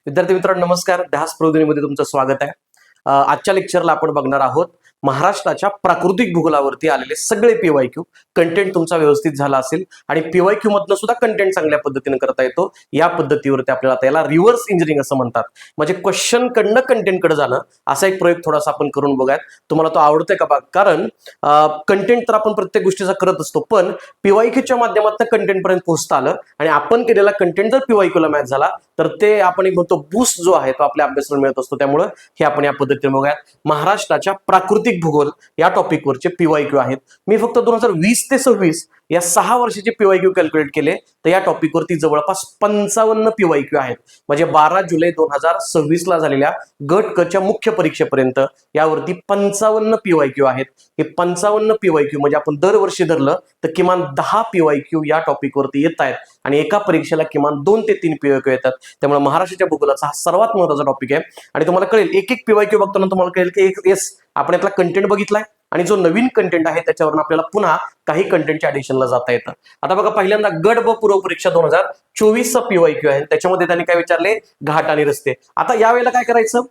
विद्यार्थी मित्रांनो नमस्कार. ध्यास प्रबोधिनीमध्ये तुमचं स्वागत आहे. आजच्या लेक्चरला आपण बघणार आहोत महाराष्ट्राच्या प्राकृतिक भूगोलावरती आलेले सगळे पीवायक्यू. कंटेंट तुमचा व्यवस्थित झाला असेल आणि पीवायक्यू मधनं सुद्धा कंटेंट चांगल्या पद्धतीने करता येतो. या पद्धतीवरती आपल्याला त्याला रिव्हर्स इंजिनिअरिंग असं म्हणतात. म्हणजे क्वेश्चन कडनं कंटेंट कडे जाणं असा एक प्रयोग थोडासा आपण करून बघूयात. तुम्हाला तो आवडतोय का बघा. कारण कंटेंट तर आपण प्रत्येक गोष्टीचा करत असतो, पण पीवायक्यूच्या माध्यमातून कंटेंट पर्यंत पोहोचता आलं आणि आपण केलेला कंटेंट जर पीवायक्यूला मॅच झाला तर ते आपण एक म्हणतो बूस्ट जो आहे तो आपल्या अभ्यासाला मिळत असतो. त्यामुळे हे आपण या पद्धतीने बघूयात. महाराष्ट्राच्या प्राकृतिक भूगोल या टॉपिकवरचे पीवायक्यू आहेत. मी फक्त 2020 ते 26 या 6 वर्षाचे पीवायक्यू कॅल्क्युलेट केले तर या टॉपिकवरती जवळपास 55 पीवायक्यू आहेत. म्हणजे 12 जुलै 2026 ला झालेल्या गट क च्या मुख्य परीक्षेपर्यंत यावरती 55 पीवायक्यू आहेत. हे 55 पीवायक्यू म्हणजे आपण दरवर्षी धरलं तर किमान 10 पीवायक्यू या टॉपिकवरती येत आहेत आणि एका परीक्षेला किमान 2 ते 3 पीवायक्यू येतात. त्यामुळे महाराष्ट्राच्या भूगोलाचा हा सर्वात महत्त्वाचा टॉपिक आहे आणि तुम्हाला कळेल एक एक पीवायक्यू बघताना तुम्हाला कळेल की येस आपण यातला कंटेंट बघितलाय आणि जो नवीन कंटेंट आहे त्याच्यावरून आपल्याला पुन्हा काही कंटेंटच्या ऍडिशनला जाता येतं. आता बघा, पहिल्यांदा गट ब पूर्व परीक्षा 2024 चा पीवायक्यू आहे. त्याच्यामध्ये त्यांनी काय विचारले, घाट आणि रस्ते. आता यावेळेला काय करायचं,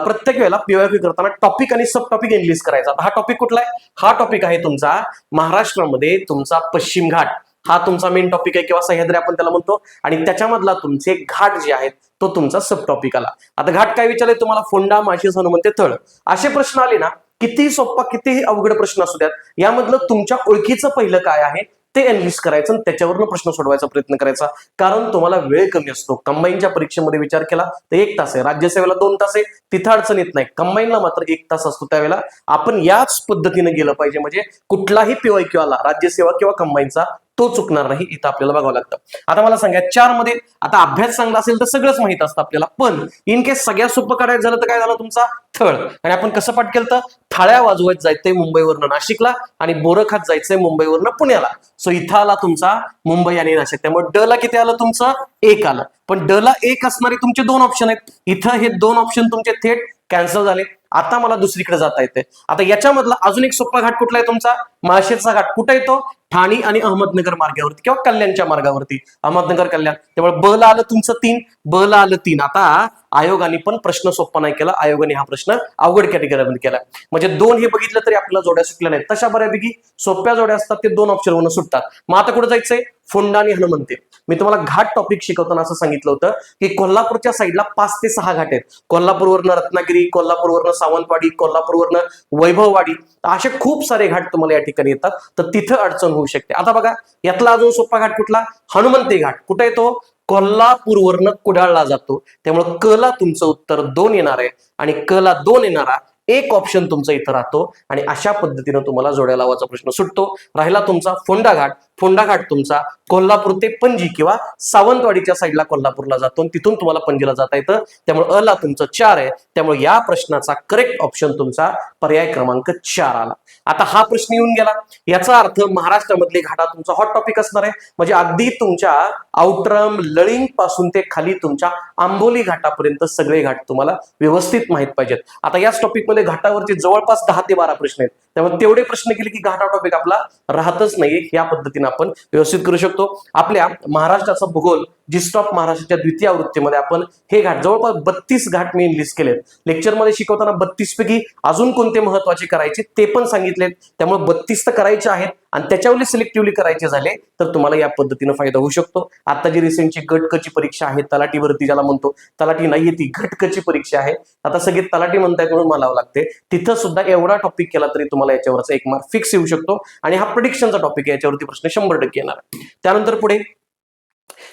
प्रत्येक वेळेला पीवायक्यू करताना टॉपिक आणि सब टॉपिक एनालिसिस करायचा. हा टॉपिक कुठला आहे? हा टॉपिक आहे तुमचा महाराष्ट्रामध्ये तुमचा पश्चिम घाट. हा तुमचा मेन टॉपिक आहे किंवा सह्याद्री आपण त्याला म्हणतो आणि त्याच्यामधला तुमचे घाट जे आहेत तो तुमचा सब टॉपिक आला. आता घाट काय विचारले तुम्हाला, फोंडा, माळशेज, हनुमंते, थळ असे प्रश्न आले ना, कितीही सोपा कितीही अवघड प्रश्न असू द्यात, यामधलं तुमच्या ओळखीचं पहिलं काय आहे ते एनालिसिस करायचं आणि त्याच्यावरनं प्रश्न सोडवायचा प्रयत्न करायचा. कारण तुम्हाला वेळ कमी असतो. कंबाईनच्या परीक्षेमध्ये विचार केला तर 1 तास आहे, राज्यसेवेला 2 तास आहे, तिथं अडचण येत नाही. कंबाईनला मात्र 1 तास असतो. त्यावेळेला आपण याच पद्धतीने गेलं पाहिजे. म्हणजे कुठलाही पीवायक्यू आला राज्यसेवा किंवा कंबाईनचा तो चुकणार नाही. इथं आपल्याला बघावं लागतं. आता मला सांगा 4 मध्ये, आता अभ्यास चांगला असेल तर सगळंच माहित असतं आपल्याला, पण इन केस सगळ्यात सोपं करायचं झालं तर काय झालं, तुमचा थळ. आणि आपण कसं पाठ केलं तर थाळ्या वाजवत जायचंय मुंबईवरनं नाशिकला आणि बोरं खात जायचंय मुंबईवरनं पुण्याला. सो इथं आला तुमचा मुंबई आणि नाशिक. त्यामुळे ड ला किती आलं तुमचं, 1 आलं. पण ड ला 1 असणारे तुमचे 2 ऑप्शन आहेत. इथं हे 2 ऑप्शन तुमचे थेट कॅन्सल झाले. आता मला दुसरीकडे जाता येते. आता याच्यामधला अजून एक सोपा घाट कुठला आहे तुमचा, माळशेजचा घाट. कुठे येतो, ठाणे आणि अहमदनगर मार्गावरती किंवा कल्याणच्या मार्गावरती, अहमदनगर कल्याण. त्यामुळे ब ला आलं तुमचं 3, ब ला आलं 3. आता आयोगाने पण प्रश्न सोपा नाही केला, आयोगाने हा प्रश्न अवघड कॅटेगरीमध्ये केला. म्हणजे 2 हे बघितलं तरी आपल्याला जोड्या सुटल्या नाहीत. तशा बऱ्यापैकी सोप्या जोड्या असतात ते 2 ऑप्शनवरून सुटतात. मग आता कुठे जायचंय, फोंडा आणि हनुमंते. मी तुम्हाला घाट टॉपिक शिकवताना असं सांगितलं होतं की कोल्हापूरच्या साईडला 5 ते 6 घाट आहेत. कोल्हापूरवरनं रत्नागिरी, कोल्हापूरवरनं सावंतवाडी, कोल्हापूरवरनं वैभववाडी, असे खूप सारे घाट तुम्हाला या ठिकाणी येतात. तर तिथं अडचण होऊ शकते. आता बघा, यातला अजून सोपा घाट कुठला, हनुमंते घाट. कुठे येतो, कोल्हापूरवरनं कुडाळला जातो. त्यामुळे क ला तुमचं उत्तर 2 येणार आहे आणि क ला 2 येणारा एक ऑप्शन तुमचा इथं राहतो आणि अशा पद्धतीनं तुम्हाला जोड्या लावायचा प्रश्न सुटतो. राहिला तुमचा फोंडा घाट. फोंडा घाट तुमचा कोल्हापूर ते पणजी किंवा सावंतवाडीच्या साईडला कोल्हापूरला जातो आणि तिथून तुम्हाला पणजीला जाता येतं. त्यामुळे अ ला तुमचं 4 आहे. त्यामुळे या प्रश्नाचा करेक्ट ऑप्शन तुमचा पर्याय क्रमांक 4 आला. आता हा प्रश्न येऊन गेला. याचा अर्थ महाराष्ट्रामधले घाटा तुमचा हॉट टॉपिक असणार आहे. म्हणजे अगदी तुमच्या आउटरम लळिंग पासून ते खाली तुमच्या आंबोली घाटापर्यंत सगळे घाट तुम्हाला व्यवस्थित माहित पाहिजेत. आता याच टॉपिक मध्ये घाटावरचे जवळपास 10 ते 12 प्रश्न आहेत. त्यामुळे तेवढे प्रश्न केले की घाटा टॉपिक आपला राहतच नाहीये. या पद्धतीने आपण व्यवस्थित करू शकतो. आपल्या महाराष्ट्राचा भूगोल जिस्टॉप महाराष्ट्राच्या द्वितीय आवृत्तीमध्ये आपण हे घाट जवळपास 32 घाट मी लिस्ट केलेत. लेक्चरमध्ये शिकवताना 32 पैकी अजून कोणते महत्वाचे करायचे ते पण सांगितलेत. त्यामुळे 32 तर करायचे आहेत आणि त्याच्यावरली सिलेक्टिव्हली करायचे झाले तर तुम्हाला या पद्धतीने फायदा होऊ शकतो. आता जी रिसेंटची गट क ची परीक्षा आहे, तलाठी भरती ज्याला म्हणतो, तलाठी नाहीये ती घट क ची परीक्षा आहे. आता सगळे तलाठी म्हणतायत म्हणून म्हणावं लागते. तिथं सुद्धा एवढा टॉपिक केला तरी तुम्हाला याच्यावरचा 1 मार्क फिक्स येऊ शकतो आणि हा प्रेडिक्शनचा टॉपिक आहे. याच्यावरती प्रश्न 100% येणार. त्यानंतर पुढे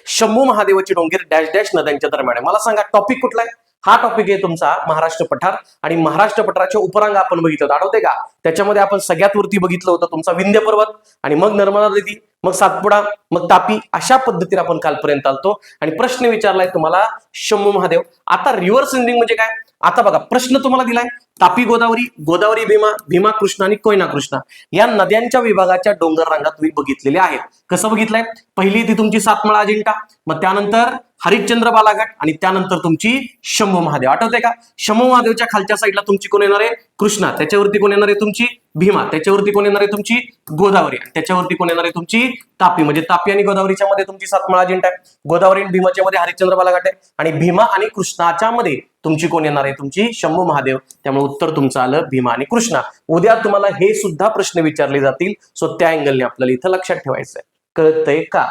शंभू महादेवाची डोंगर डॅश डॅश नद्यांच्या दरम्यान आहे. मला सांगा टॉपिक कुठला आहे. हा टॉपिक आहे तुमचा महाराष्ट्र पठार आणि महाराष्ट्र पठाराच्या उपरांग आपण बघितलं, आठवते का? त्याच्यामध्ये आपण सगळ्यात वरती बघितलं होतं तुमचा विंध्य पर्वत आणि मग नर्मदा नदी, मग सातपुडा, मग तापी. अशा पद्धतीने आपण कालपर्यंत आलतो आणि प्रश्न विचारलाय तुम्हाला शंभू महादेव. आता रिव्हर्स इंजिनिअरिंग म्हणजे काय, आता बघा प्रश्न तुम्हाला दिलाय तापी गोदावरी, गोदावरी भीमा, भीमा कृष्णा आणि कोयना कृष्णा या नद्यांच्या विभागाच्या डोंगर रांगा तुम्ही बघितलेल्या आहेत. कसं बघितलंय, पहिली ती तुमची सातमाळा अजिंठा, मग त्यानंतर हरिश्चंद्र बालाघाट आणि त्यानंतर तुमची शंभू महादेव. आठवते का? शंभू महादेवच्या खालच्या साईडला तुमची कोण येणार आहे? कृष्णा. त्याच्यावरती कोण येणार आहे? तुमची भीमा. त्याच्यावरती कोण येणार आहे? तुमची गोदावरी. आणि त्याच्यावरती कोण येणार आहे? तुमची तापी. म्हणजे तापी आणि गोदावरीच्या मध्ये तुमची सातमाळा अजिंठा आहे. गोदावरी आणि भीमाच्या मध्ये हरिश्चंद्र बालाघाट आहे. आणि भीमा आणि कृष्णाच्या मध्ये तुमची कोण येणार आहे? तुमची शंभू महादेव. त्यामुळे उत्तर तुमचं आलं भीमा आणि कृष्णा. उद्या तुम्हाला हे सुद्धा प्रश्न विचारले जातील. सो त्या अँगलने आपल्याला इथं लक्षात ठेवायचं आहे. कळतंय का?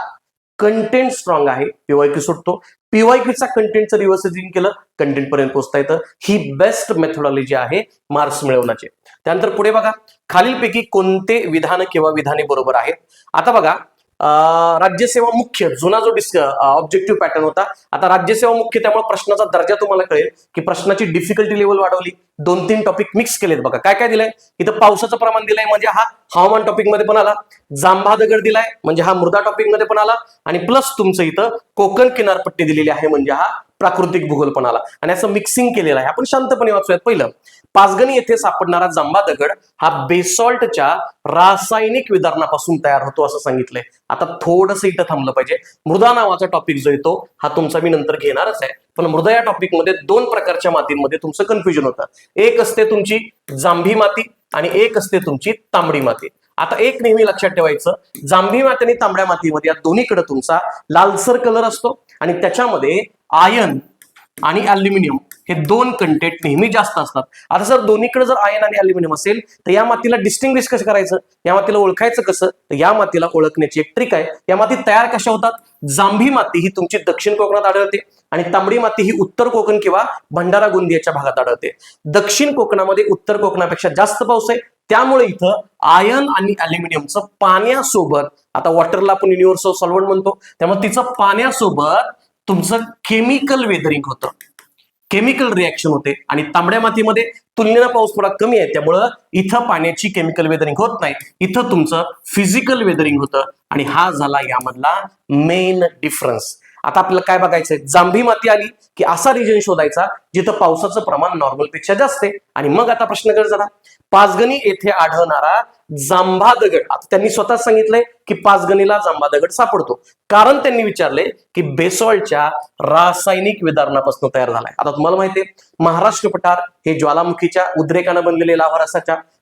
कंटेंट स्ट्रॉंग आहे, पीवायक्यू सुटतो. पीवायक्यूचा कंटेंटचं रिव्हर्सिंग केलं, कंटेंट पर्यंत पोहोचता येतं. ही बेस्ट मेथोडॉलॉजी आहे मार्क्स मिळवण्याची. त्यानंतर पुढे बघा, खालीलपैकी कोणते विधान किंवा विधाने बरोबर आहेत? आता बघा, राज्यसेवा मुख्य जुना जो ऑब्जेक्टिव्ह पॅटर्न होता, आता राज्यसेवा मुख्य, त्यामुळे प्रश्नाचा दर्जा तुम्हाला कळेल की प्रश्नाची डिफिकल्टी लेवल वाढवली. 2-3 टॉपिक मिक्स केलेत. बघा काय काय दिलंय इथं. पावसाचं प्रमाण दिलंय म्हणजे हा हवामान टॉपिक मध्ये पण आला. जांभा दगड दिलाय म्हणजे हा मृदा टॉपिक मध्ये पण आला. आणि प्लस तुमचं इथं कोकण किनारपट्टी दिलेली आहे म्हणजे हा प्राकृतिक भूगोल पण आला. आणि असं मिक्सिंग केलेलं आहे. आपण शांतपणे वाचूयात. पहिलं, पाचगणी येथे सापडणारा जांभा दगड हा बेसॉल्टच्या रासायनिक विदारणापासून तयार होतो असं सांगितलंय. आता थोडंसं इथं थांबलं पाहिजे. मृदा नावाचा टॉपिक जो येतो हा तुमचा मी नंतर घेणारच आहे. पण मृदा या टॉपिक मध्ये 2 प्रकारच्या मातींमध्ये तुमचं कन्फ्युजन होतं. एक असते तुमची जांभी माती आणि एक असते तुमची तांबडी माती. आता एक नेहमी लक्षात ठेवायचं, जांभी माती आणि तांबड्या मातीमध्ये या दोन्हीकडे तुमचा लालसर कलर असतो आणि त्याच्यामध्ये आयर्न आणि अल्युमिनियम हे 2 कंटेंट नेहमी जास्त असतात. आता जर दोन्हीकडे जर आयर्न आणि अल्युमिनियम असेल तर या मातीला डिस्टिंग्विश कसं करायचं? या मातीला ओळखायचं कसं? तर या मातीला ओळखण्याची एक ट्रिक आहे. या माती तयार कशा होतात? जांभी माती ही तुमची दक्षिण कोकणात आढळते आणि तांबडी माती ही उत्तर कोकण किंवा भंडारा गोंदियाच्या भागात आढळते. दक्षिण कोकणामध्ये उत्तर कोकणापेक्षा जास्त पाऊस आहे, त्यामुळे इथं आयर्न आणि अल्युमिनियमचं पाण्यासोबत, आता वॉटरला आपण युनिव्हर्सल सॉल्व्हंट म्हणतो, त्यामुळे तिचं पाण्यासोबत तुमचं केमिकल वेदरिंग होतं, केमिकल रिॲक्शन होते. आणि तांबड्या मातीमध्ये तुलनेनं पाऊस थोडा कमी आहे, त्यामुळं इथं पाण्याची केमिकल वेदरिंग होत नाही, इथं तुमचं फिजिकल वेदरिंग होतं. आणि हा झाला यामधला मेन डिफरन्स. आता आपल्याला काय बघायचंय? जांभी माती आली की असा रिजन शोधायचा जिथं पावसाचं प्रमाण नॉर्मल पेक्षा जास्त आहे. आणि मग आता प्रश्न कर जरा, पाचगणी येथे आढळणारा जांभा दगड. आता त्यांनी स्वतः सांगितलंय की पाचगणीला जांभा दगड सापडतो, कारण त्यांनी विचारले की बेसॉल्टच्या रासायनिक विदारणापासून तयार झालाय. आता तुम्हाला माहितीये महाराष्ट्र पठार हे ज्वालामुखीच्या उद्रेकानं बनलेले लाव्हा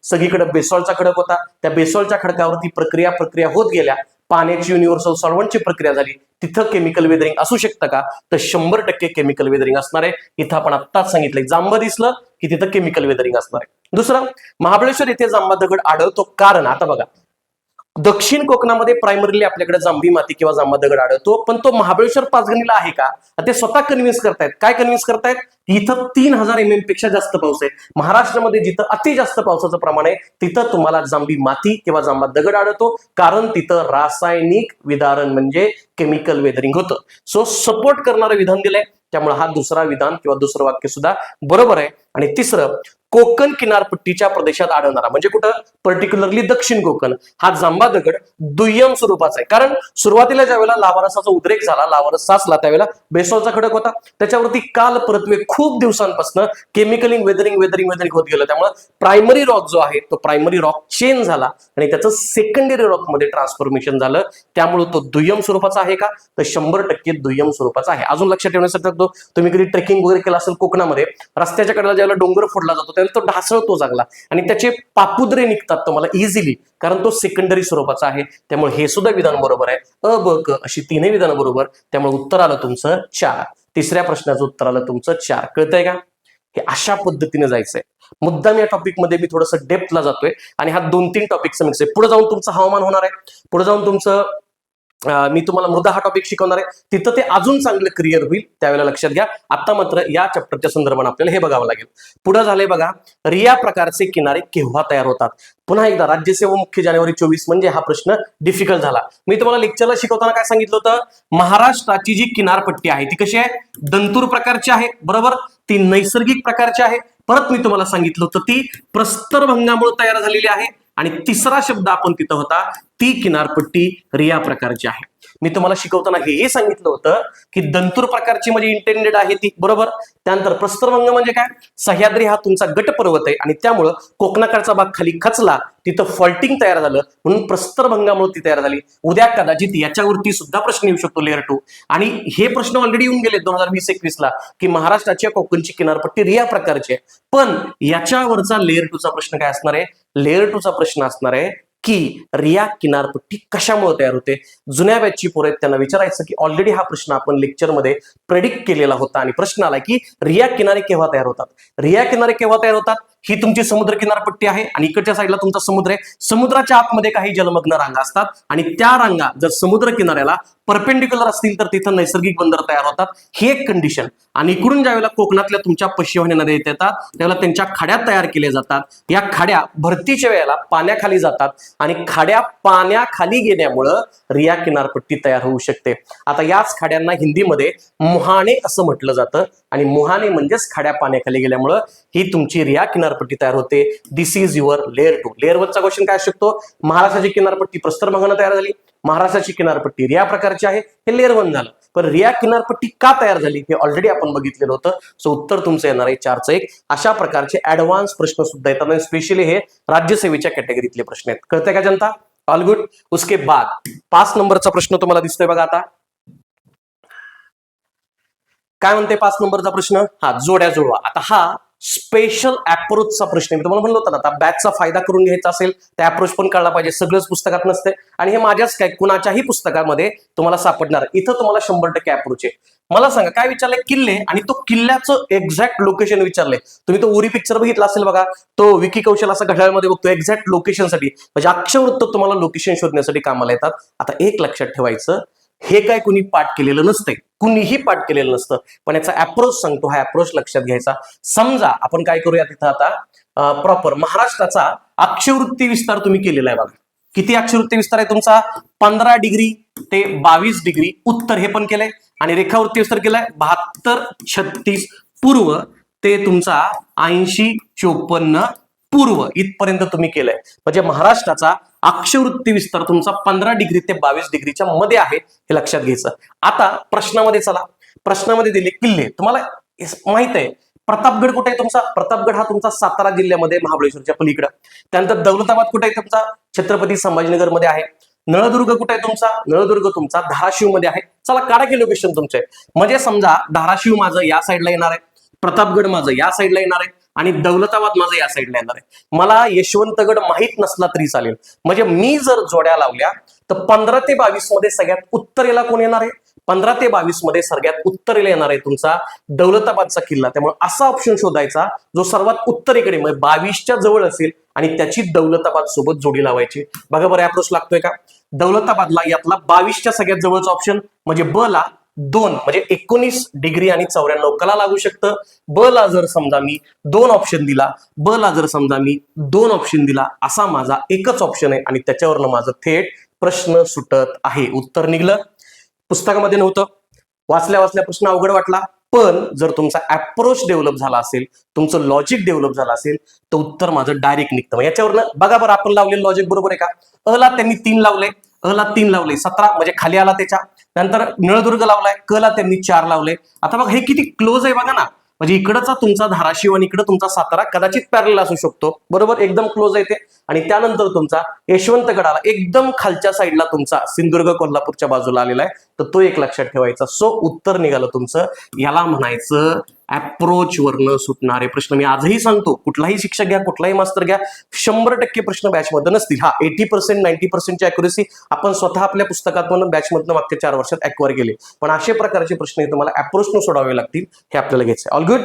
सगळीकडे बेसॉल्टचा खडक होता. त्या बेसॉल्टच्या खडकावरती प्रक्रिया होत गेल्या, पाण्याची युनिव्हर्सल सॉल्व्हंटची प्रक्रिया झाली. तिथं केमिकल वेदरिंग असू शकतं का? तर 100% केमिकल वेदरिंग असणार आहे. इथं आपण आत्ताच सांगितलंय, जांभा दिसलं की तिथं केमिकल वेदरिंग असणार आहे. दुसरं, महाबळेश्वर येथे जांभा दगड आढळतो कारण, आता बघा, दक्षिण कोकणामध्ये प्रायमरीली आपल्याकडे जांभी माती किंवा जांभा दगड आढळतो, पण तो महाबळेश्वर पाचगणीला आहे का? ते स्वतः कन्व्हिन्स करतायत. काय कन्व्हिन्स करतायत? इथं 3000 mm पेक्षा जास्त पाऊस आहे. महाराष्ट्रामध्ये जिथं अति जास्त पावसाचं प्रमाण आहे तिथं तुम्हाला जांभी माती किंवा जांभा दगड आढळतो, कारण तिथं रासायनिक विदारण म्हणजे केमिकल वेदरिंग होतं. सो सपोर्ट करणारं विधान दिलंय, त्यामुळे हा दुसरा विधान किंवा दुसरं वाक्य सुद्धा बरोबर आहे. आणि तिसरं, कोकण किनारपट्टीच्या प्रदेशात आढळणारा म्हणजे कुठं? पर्टिक्युलरली दक्षिण कोकण, हा जांभा दगड दुय्यम स्वरूपाचा आहे. कारण सुरुवातीला ज्यावेळेला लावारसाचा उद्रेक झाला, लावारस साचला, त्यावेळेला बेसॉल्टचा खडक होता, त्याच्यावरती काल परतवे खूप दिवसांपासून केमिकलिंग वेदरिंग होत गेलं. त्यामुळे प्रायमरी रॉक जो आहे तो प्रायमरी रॉक चेंज झाला आणि त्याचं सेकंडरी रॉक मध्ये ट्रान्सफॉर्मेशन झालं. त्यामुळे तो दुय्यम स्वरूपाचा आहे का? तर 100% दुय्यम स्वरूपाचा आहे. अजून लक्षात ठेवण्यासाठी तुम्ही कधी ट्रेकिंग वगैरे केलं असेल कोकणामध्ये, रस्त्याच्या कडेला ज्यावेळेला डोंगर फोडला जातो त्यावेळेला तो ढासळतो चांगला आणि त्याचे पापुद्रे निघतात तुम्हाला इझिली, कारण तो सेकंडरी स्वरूपाचा आहे. त्यामुळे हे सुद्धा विधान बरोबर आहे. अ ब क अशी 3 विधानं बरोबर. त्यामुळे उत्तर आलं तुमचं 4. तिसऱ्या प्रश्नाचं उत्तर आलं तुमचं 4. कळतंय का? हे अशा पद्धतीने जायचंय. मुद्दाम या टॉपिक मध्ये मी थोडंसं डेप्थला जातोय आणि हा 2-3 टॉपिकचा मिक्स आहे. पुढे जाऊन तुमचं हवामान होणार आहे, पुढे जाऊन तुमचं मी तुम्हाला मृदा हा टॉपिक शिकवणार आहे, तिथं ते अजून चांगलं क्लिअर होईल, त्यावेळेला लक्षात घ्या. आता मात्र या चॅप्टरच्या संदर्भाने आपल्याला हे बघावं लागेल. पुढे झालंय बघा, रिया प्रकारचे किनारे केव्हा तयार होतात? पुन्हा एकदा राज्यसेवा मुख्य जानेवारी 24 म्हणजे हा प्रश्न डिफिकल्ट झाला. मी तुम्हाला लेक्चरला शिकवताना काय सांगितलं होतं? महाराष्ट्राची जी किनारपट्टी आहे ती कशी आहे? दंतूर प्रकारची आहे, बरोबर? ती नैसर्गिक प्रकारची आहे. परत मी तुम्हाला सांगितलं होतं ती प्रस्तरभंगामुळे तयार झालेली आहे. आणि तिसरा शब्द आपण तिथं होता, ती किनारपट्टी रिया प्रकारची आहे. मी तुम्हाला शिकवताना हेही सांगितलं होतं की दंतूर प्रकारची म्हणजे इंटेंडेड आहे ती, बरोबर. त्यानंतर प्रस्तरभंग म्हणजे काय, सह्याद्री हा तुमचा गट पर्वत आहे आणि त्यामुळं कोकणाकडचा भाग खाली खचला, तिथं फॉल्टिंग तयार झालं म्हणून प्रस्तरभंगामुळे ती तयार झाली. उद्या कदाचित याच्यावरती सुद्धा प्रश्न येऊ शकतो लेअर 2. आणि हे प्रश्न ऑलरेडी येऊन गेले 2020-21 ला की महाराष्ट्राच्या कोकणची किनारपट्टी रिया प्रकारची आहे. पण याच्यावरचा लेअर 2 चा प्रश्न काय असणार आहे, लेअर 2 चा प्रश्न असणार आहे की रिया किनारपट्टी कशामुळे तयार होते. जुन्या बॅचची पोरं आहेत त्यांना विचारायचं की ऑलरेडी हा प्रश्न आपण लेक्चरमध्ये प्रेडिक्ट केलेला होता आणि प्रश्न आला की रिया किनारे केव्हा तयार होतात. रिया किनारे केव्हा तयार होतात, ही तुमची समुद्र किनारपट्टी आहे आणि इकडच्या साईडला तुमचा समुद्र आहे. समुद्राच्या आतमध्ये काही जलमग्न रांगा असतात आणि त्या रांगा जर समुद्र किनाऱ्याला परपेंडिक्युलर असतील तर तिथं नैसर्गिक बंदर तयार होतात. ही एक कंडिशन. आणि इकडून ज्यावेळेला कोकणातल्या तुमच्या पश्चिम नद्या येतात त्यावेळेला त्यांच्या खाड्या तयार केल्या जातात. या खाड्या भरतीच्या वेळेला पाण्याखाली जातात आणि खाड्या पाण्याखाली गेल्यामुळं रिया किनारपट्टी तयार होऊ शकते. आता याच खाड्यांना हिंदीमध्ये मुहाणे असं म्हटलं जातं आणि मुहाणे म्हणजेच खाड्या पाण्याखाली गेल्यामुळं ही तुमची रिया किनारपट्टी तयार होते. दिस इज युअर लेअर 2. लेअर 1 चा क्वेश्चन काय असू शकतो, महाराष्ट्राची किनारपट्टी प्रस्तरभंगाने तयार झाली, महाराष्ट्राची किनारपट्टी रिया प्रकारची आहे, हे लेअर 1 झालं. पण रिया किनारपट्टी का तयार झाली हे ऑलरेडी आपण बघितलेलं होतं. सो उत्तर तुमचं येणार आहे 4चं 1. अशा प्रकारचे ऍडव्हान्स प्रश्न सुद्धा येतात आणि स्पेशली हे राज्यसेवेच्या कॅटेगरीतले प्रश्न आहेत. कळतंय का जनता? All good. उसके बाद 5 नंबरचा प्रश्न तुम्हाला दिसतोय बघा. आता काय म्हणते 5 नंबरचा प्रश्न, हा जोड्या जुळवा. आता हा स्पेशल अप्रोचचा प्रश्न मी तुम्हाला म्हणलो होता ना, आता बॅचचा फायदा करून घ्यायचा असेल तर अप्रोच पण कळला पाहिजे. सगळंच पुस्तकात नसते आणि हे माझ्याच काय कुणाच्याही पुस्तकामध्ये तुम्हाला सापडणार. इथं तुम्हाला 100% अप्रोच आहे. मला सांगा काय विचारलंय, किल्ले, आणि तो किल्ल्याचं एक्झॅक्ट लोकेशन विचारलंय. तुम्ही तो उरी पिक्चर बघितला असेल बघा, तो विकी कौशल असा घड्याळमध्ये बघतो एक्झॅक्ट लोकेशनसाठी, म्हणजे अक्षरवृत्त तुम्हाला लोकेशन शोधण्यासाठी कामाला येतात. आता एक लक्षात ठेवायचं, हे काय कुणी पाठ केलेलं नसतंय, कुणीही पाठ केलेलं नसतं, पण याचा अप्रोच सांगतो, हा अप्रोच लक्षात घ्यायचा. समजा आपण काय करूया तिथं आता प्रॉपर महाराष्ट्राचा अक्षवृत्ती विस्तार तुम्ही केलेला आहे बघा. किती अक्षवृत्ती विस्तार आहे तुमचा, 15 डिग्री ते 22 डिग्री उत्तर हे पण केलंय आणि रेखावृत्ती विस्तार केलाय 72 36 पूर्व ते तुमचा 80 54 पूर्व इथपर्यंत तुम्ही केलंय. म्हणजे महाराष्ट्राचा अक्षवृत्ती विस्तार तुमचा 15 डिग्री ते 22 डिग्रीच्या मध्ये आहे, हे लक्षात घ्यायचं. आता प्रश्नामध्ये चला, प्रश्नामध्ये दिले किल्ले. तुम्हाला माहित आहे प्रतापगड कुठे आहे तुमचा, प्रतापगड हा तुमचा सातारा जिल्ह्यामध्ये महाबळेश्वरच्या पलीकडं. त्यानंतर दौलताबाद कुठे आहे तुमचा, छत्रपती संभाजीनगर मध्ये आहे. नळदुर्ग कुठे आहे तुमचा, नळदुर्ग तुमचा धाराशिव मध्ये आहे. चला काढा की लोकेशन तुमचे. म्हणजे समजा धाराशिव माझं या साईडला येणार आहे, प्रतापगड माझं या साईडला येणार आहे आणि दौलताबाद माझं या साईडला येणार आहे. मला यशवंतगड माहित नसला तरी चालेल. म्हणजे मी जर जोड्या लावल्या तर 15 ते 22 मध्ये सगळ्यात उत्तरेला कोण येणार आहे, 15 ते 22 मध्ये सगळ्यात उत्तरेला येणार आहे तुमचा दौलताबादचा किल्ला. त्यामुळे असा ऑप्शन शोधायचा जो सर्वात उत्तरेकडे म्हणजे 22च्या जवळ असेल आणि त्याची दौलताबाद सोबत जोडी लावायची. बघा बरं अप्रोच लागतोय का, दौलताबादला यातला 22च्या सगळ्यात जवळचा ऑप्शन म्हणजे ब ला 2 म्हणजे 19 डिग्री आणि 94 कला लागू शकतं. ब ला जर समजा मी 2 ऑप्शन दिला, ब ला जर समजा मी 2 ऑप्शन दिला, असा माझा एकच ऑप्शन आहे आणि त्याच्यावरनं माझं थेट प्रश्न सुटत आहे. उत्तर निघलं, पुस्तकामध्ये नव्हतं. वाचल्या वाचल्या प्रश्न अवघड वाटला, पण जर तुमचा अप्रोच डेव्हलप झाला असेल, तुमचं लॉजिक डेव्हलप झालं असेल तर उत्तर माझं डायरेक्ट निघतं. याच्यावरनं बघा बरं आपण लावलेलं लॉजिक बरोबर आहे का. अ ला त्यांनी 3 लावले, अ ला 3 लावले 17 म्हणजे खाली आला त्याच्या. नंतर नळदुर्ग लावलाय, क ला त्यांनी 4 लावले. आता बघा हे किती क्लोज आहे बघा ना, म्हणजे इकडचा तुमचा धाराशिव आणि इकडे तुमचा सातारा कदाचित पॅरलल असू शकतो, बरोबर, एकदम क्लोज आहे ते. आणि त्यानंतर तुमचा यशवंतगडाला एकदम खालच्या साईडला तुमचा सिंधुदुर्ग कोल्हापूरच्या बाजूला आलेला आहे, तर तो एक लक्षात ठेवायचा. सो उत्तर निघालं तुमचं. याला म्हणायचं अप्रोच वरनं सुटणारे प्रश्न. मी आजही सांगतो, कुठलाही शिक्षक घ्या, कुठलाही मास्तर घ्या, 100% प्रश्न बॅचमध्ये नसतील. हा 80% 90% अॅक्युरेसी आपण स्वतः आपल्या पुस्तकातून बॅचमधनं मागच्या 4 वर्षात अॅक्वायर केले, पण अशा प्रकारचे प्रश्न तुम्हाला अप्रोचनं सोडावे लागतील, हे आपल्याला घ्यायचं. ऑल गुड,